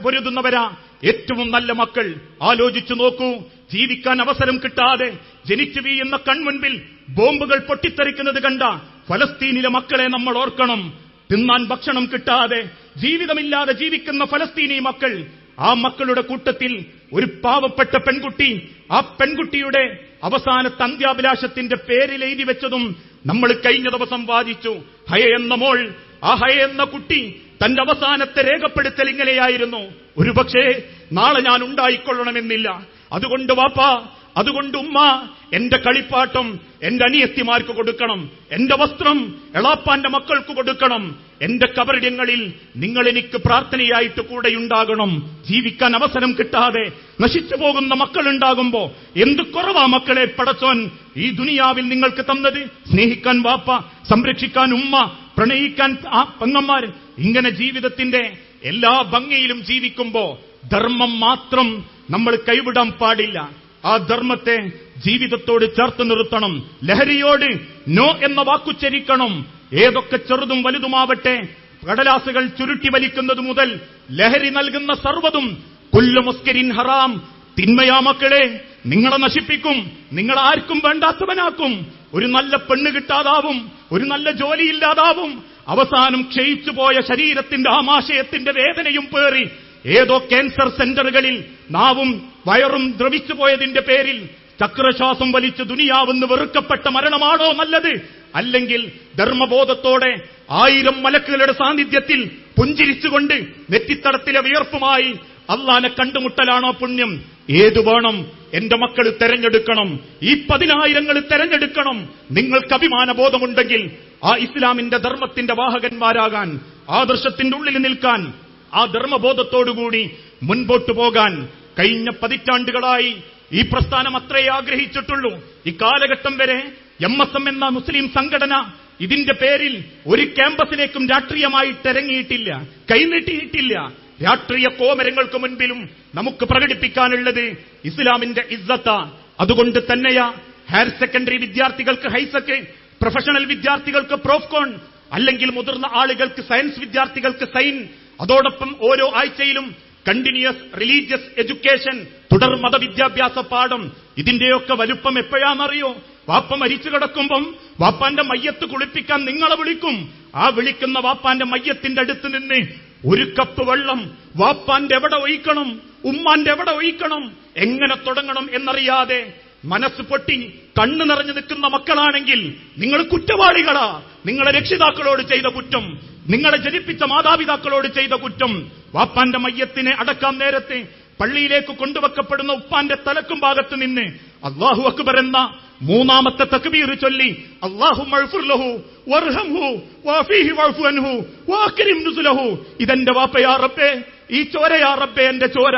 പൊരുതുന്നവരാ ഏറ്റവും നല്ല മക്കൾ. ആലോചിച്ചു നോക്കൂ, ജീവിക്കാൻ അവസരം കിട്ടാതെ ജനിച്ചു വീഴുന്ന കൺമുൻപിൽ ബോംബുകൾ പൊട്ടിത്തെറിക്കുന്നത് കണ്ട ഫലസ്തീനിലെ മക്കളെ നമ്മൾ ഓർക്കണം. തിന്നാൻ ഭക്ഷണം കിട്ടാതെ ജീവിതമില്ലാതെ ജീവിക്കുന്ന ഫലസ്തീനി മക്കൾ, ആ മക്കളുടെ കൂട്ടത്തിൽ ഒരു പാവപ്പെട്ട പെൺകുട്ടി, ആ പെൺകുട്ടിയുടെ അവസാനത്തെ അന്ത്യാഭിലാഷത്തിന്റെ പേരിൽ എഴുതി വെച്ചതും നമ്മൾ കഴിഞ്ഞ ദിവസം വാദിച്ചു. ഹയ എന്ന മോൾ, ആ ഹയ എന്ന കുട്ടി തന്റെ അവസാനത്തെ രേഖപ്പെടുത്തൽ ഇങ്ങനെയായിരുന്നു: ഒരുപക്ഷേ നാളെ ഞാൻ ഉണ്ടായിക്കൊള്ളണമെന്നില്ല. അതുകൊണ്ട് വാപ്പാ, അതുകൊണ്ട് ഉമ്മ, എന്റെ കളിപ്പാട്ടം എന്റെ അനിയത്തിമാർക്ക് കൊടുക്കണം, എന്റെ വസ്ത്രം എളാപ്പാന്റെ മക്കൾക്ക് കൊടുക്കണം, എന്റെ കബറിടങ്ങളിൽ നിങ്ങൾ എനിക്ക് പ്രാർത്ഥനയായിട്ട് കൂടെയുണ്ടാകണം. ജീവിക്കാൻ അവസരം കിട്ടാതെ നശിച്ചു പോകുന്ന മക്കളുണ്ടാകുമ്പോ എന്ത് കുറവാ മക്കളെ പടച്ചോൻ ഈ ദുനിയാവിൽ നിങ്ങൾക്ക് തന്നത്. സ്നേഹിക്കാൻ വാപ്പ, സംരക്ഷിക്കാൻ ഉമ്മ, പ്രണയിക്കാൻ ആ പെങ്ങന്മാർ, ഇങ്ങനെ ജീവിതത്തിന്റെ എല്ലാ ഭംഗിയിലും ജീവിക്കുമ്പോ ധർമ്മം മാത്രം നമ്മൾ കൈവിടാൻ പാടില്ല. ആ ധർമ്മത്തെ ജീവിതത്തോട് ചേർത്ത് നിർത്തണം. ലഹരിയോട് നോ എന്ന വാക്കുച്ചരിക്കണം. ഏതൊക്കെ ചെറുതും വലുതുമാവട്ടെ, കടലാസുകൾ ചുരുട്ടി വലിക്കുന്നത് മുതൽ ലഹരി നൽകുന്ന സർവ്വതും കുല്ലു മുസ്കരിൻ ഹറാം. തിന്മയാ മക്കളെ, നിങ്ങളെ നശിപ്പിക്കും, നിങ്ങൾ ആർക്കും വേണ്ടാത്തവനാക്കും. ഒരു നല്ല പെണ്ണ് കിട്ടാതാവും, ഒരു നല്ല ജോലിയില്ലാതാവും. അവസാനം ക്ഷയിച്ചു പോയ ശരീരത്തിന്റെ ആമാശയത്തിന്റെ വേദനയും പേറി ഏതോ ക്യാൻസർ സെന്ററുകളിൽ നാവും വയറും ദ്രവിച്ചു പോയതിന്റെ പേരിൽ ചക്രശ്വാസം വലിച്ച് ദുനിയാവെന്ന് വെറുക്കപ്പെട്ട മരണമാണോ നല്ലത്? അല്ലെങ്കിൽ ധർമ്മബോധത്തോടെ 1000 മലക്കുകളുടെ സാന്നിധ്യത്തിൽ പുഞ്ചിരിച്ചുകൊണ്ട് നെറ്റിത്തടത്തിലെ വിയർപ്പുമായി അള്ളാനെ കണ്ടുമുട്ടലാണോ പുണ്യം? ഏതു വേണം? എന്റെ മക്കൾ തെരഞ്ഞെടുക്കണം. ഈ 10,000 തെരഞ്ഞെടുക്കണം. നിങ്ങൾക്ക് അഭിമാനബോധമുണ്ടെങ്കിൽ ആ ഇസ്ലാമിന്റെ ധർമ്മത്തിന്റെ വാഹകന്മാരാകാൻ, ആദർശത്തിന്റെ ഉള്ളിൽ നിൽക്കാൻ, ആ ധർമ്മബോധത്തോടുകൂടി മുൻപോട്ടു പോകാൻ കഴിഞ്ഞ പതിറ്റാണ്ടുകളായി ഈ പ്രസ്ഥാനം അത്രേ ആഗ്രഹിച്ചിട്ടുള്ളൂ. ഇക്കാലഘട്ടം വരെ MSM എന്ന മുസ്ലിം സംഘടന ഇതിന്റെ പേരിൽ ഒരു ക്യാമ്പസിലേക്കും രാഷ്ട്രീയമായിട്ട് ഇറങ്ങിയിട്ടില്ല, കൈനീട്ടിയിട്ടില്ല. രാഷ്ട്രീയ കോമരങ്ങൾക്ക് മുൻപിലും നമുക്ക് പ്രകടിപ്പിക്കാനുള്ളത് ഇസ്ലാമിന്റെ ഇസ്സത്ത. അതുകൊണ്ട് തന്നെയാ ഹയർ സെക്കൻഡറി വിദ്യാർത്ഥികൾക്ക് ഹൈസക്ക്, പ്രൊഫഷണൽ വിദ്യാർത്ഥികൾക്ക് പ്രോഫ്കോൺ, അല്ലെങ്കിൽ മുതിർന്ന ആളുകൾക്ക് സയൻസ് വിദ്യാർത്ഥികൾക്ക് സൈൻ, അതോടൊപ്പം ഓരോ ആഴ്ചയിലും കണ്ടിന്യൂസ് റിലീജിയസ് എഡ്യൂക്കേഷൻ, തുടർ മതവിദ്യാഭ്യാസ പാഠം. ഇതിന്റെയൊക്കെ വലുപ്പം എപ്പോഴാണെന്നറിയോ? വാപ്പ മരിച്ചു കിടക്കുമ്പം വാപ്പാന്റെ മയ്യത്ത് കുളിപ്പിക്കാൻ നിങ്ങളെ വിളിക്കും. ആ വിളിക്കുന്ന വാപ്പാന്റെ മയ്യത്തിന്റെ അടുത്ത് നിന്ന് ഒരു കപ്പ് വെള്ളം വാപ്പാന്റെ എവിടെ ഒഴിക്കണം, ഉമ്മാന്റെ എവിടെ ഒഴിക്കണം, എങ്ങനെ തുടങ്ങണം എന്നറിയാതെ മനസ്സ് പൊട്ടി കണ്ണു നിറഞ്ഞു നിൽക്കുന്ന മക്കളാണെങ്കിൽ നിങ്ങൾ കുറ്റവാളികളാ. നിങ്ങളെ രക്ഷിതാക്കളോട് ചെയ്ത കുറ്റം, നിങ്ങളെ ജനിപ്പിച്ച മാതാപിതാക്കളോട് ചെയ്ത കുറ്റം. വാപ്പാന്റെ മയ്യത്തിനെ അടക്കാൻ നേരത്തെ പള്ളിയിലേക്ക് കൊണ്ടുവെക്കപ്പെടുന്ന ഉപ്പാന്റെ തലക്കും ഭാഗത്ത് നിന്ന് അല്ലാഹു അക്ബർ എന്ന 3ാമത്തെ തക്ബീർ ചൊല്ലി അല്ലാഹുമ്മ ഇഗ്ഫിർ ലഹു വർഹംഹു വഅഫീഹി വഅഫു അൻഹു വഅക്രിം നുസുലഹു. ഇതെന്റെ വാപ്പയാ റബ്ബേ, ഈ ചോരയാ റബ്ബേ എന്റെ ചോര,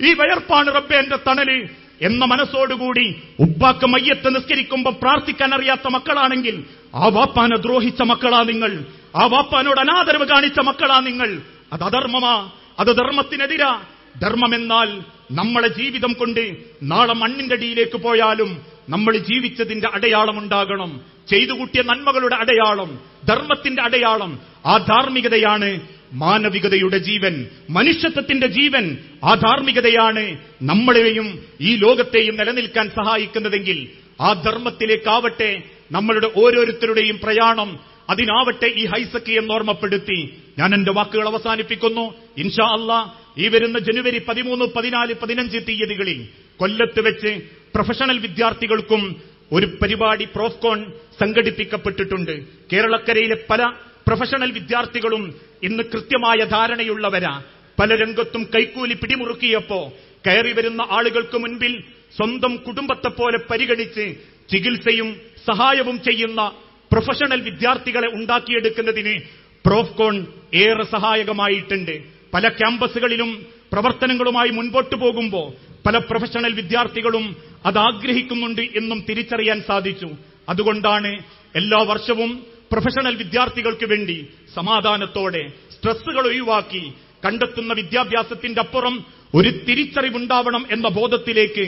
ഈ വയർപ്പാണ് റബ്ബേ എന്റെ തണല് എന്ന മനസ്സോടുകൂടി ഉപ്പാക്ക് മയ്യത്ത് നിസ്കരിക്കുമ്പോൾ പ്രാർത്ഥിക്കാൻ അറിയാത്ത മക്കളാണെങ്കിൽ ആ വാപ്പാനെ ദ്രോഹിച്ച മക്കളാ നിങ്ങൾ. ആ വാപ്പാനോട് അനാദരവ് കാണിച്ച മക്കളാ നിങ്ങൾ. അത് അധർമ്മമാ, അത് ധർമ്മത്തിനെതിരാ. ധർമ്മമെന്നാൽ നമ്മളെ ജീവിതം കൊണ്ട് നാളെ മണ്ണിന്റെ അടിയിലേക്ക് പോയാലും നമ്മൾ ജീവിച്ചതിന്റെ അടയാളമുണ്ടാകണം. ചെയ്തു കൂട്ടിയ നന്മകളുടെ അടയാളം, ധർമ്മത്തിന്റെ അടയാളം. ആ ധാർമ്മികതയാണ് മാനവികതയുടെ ജീവൻ, മനുഷ്യത്വത്തിന്റെ ജീവൻ. ആ ധാർമ്മികതയാണ് നമ്മളെയും ഈ ലോകത്തെയും നിലനിൽക്കാൻ സഹായിക്കുന്നതെങ്കിൽ ആ ധർമ്മത്തിലേക്കാവട്ടെ നമ്മളുടെ ഓരോരുത്തരുടെയും പ്രയാണം. അതിനാവട്ടെ ഈ ഹൈസക്ക് എന്നോർമ്മപ്പെടുത്തി ഞാൻ എന്റെ വാക്കുകൾ അവസാനിപ്പിക്കുന്നു. ഇൻഷാ അല്ലാഹ് ഈ വരുന്ന ജനുവരി 13, 14, 15 തീയതികളിൽ കൊല്ലത്ത് വെച്ച് പ്രൊഫഷണൽ വിദ്യാർത്ഥികൾക്കും ഒരു പരിപാടി പ്രോഫ്കോൺ സംഘടിപ്പിക്കപ്പെട്ടിട്ടുണ്ട്. കേരളക്കരയിലെ പല പ്രൊഫഷണൽ വിദ്യാർത്ഥികളും ഇന്ന് കൃത്യമായ ധാരണയുള്ളവരാ. പല രംഗത്തും കൈക്കൂലി പിടിമുറുക്കിയപ്പോ കയറി വരുന്ന ആളുകൾക്ക് മുൻപിൽ സ്വന്തം കുടുംബത്തെപ്പോലെ പരിഗണിച്ച് ചികിത്സയും സഹായവും ചെയ്യുന്ന പ്രൊഫഷണൽ വിദ്യാർത്ഥികളെ ഉണ്ടാക്കിയെടുക്കുന്നതിന് പ്രോഫ്കോൺ ഏറെ സഹായകമായിട്ടുണ്ട്. പല ക്യാമ്പസുകളിലും പ്രവർത്തനങ്ങളുമായി മുൻപോട്ടു പോകുമ്പോൾ പല പ്രൊഫഷണൽ വിദ്യാർത്ഥികളും അത് ആഗ്രഹിക്കുന്നുണ്ട് എന്നും തിരിച്ചറിയാൻ സാധിച്ചു. അതുകൊണ്ടാണ് എല്ലാ വർഷവും പ്രൊഫഷണൽ വിദ്യാർത്ഥികൾക്ക് വേണ്ടി സമാധാനത്തോടെ സ്ട്രെസ്സുകൾ ഒഴിവാക്കി കണ്ടെത്തുന്ന വിദ്യാഭ്യാസത്തിന്റെ അപ്പുറം ഒരു തിരിച്ചറിവുണ്ടാവണം എന്ന ബോധത്തിലേക്ക്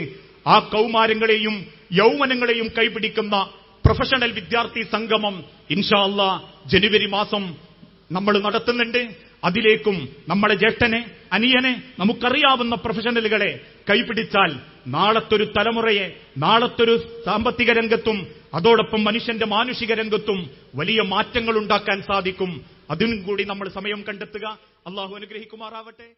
ആ കൗമാരങ്ങളെയും യൗവനങ്ങളെയും കൈപിടിക്കുന്ന പ്രൊഫഷണൽ വിദ്യാർത്ഥി സംഗമം ഇൻഷാ അല്ലാഹ് ജനുവരി മാസം നമ്മൾ നടത്തുന്നുണ്ട്. അതിലേക്കും നമ്മളെ ജ്യേഷ്ഠനെ, അനിയനെ, നമുക്കറിയാവുന്ന പ്രൊഫഷണലുകളെ കൈപിടിച്ചാൽ നാളത്തൊരു തലമുറയെ, നാളത്തൊരു സാമ്പത്തിക രംഗത്തും അതോടൊപ്പം മനുഷ്യന്റെ മാനുഷിക രംഗത്തും വലിയ മാറ്റങ്ങൾ ഉണ്ടാക്കാൻ സാധിക്കും. അതിനും കൂടി നമ്മൾ സമയം കണ്ടെത്തുക. അല്ലാഹു അനുഗ്രഹിക്കുമാറാവട്ടെ.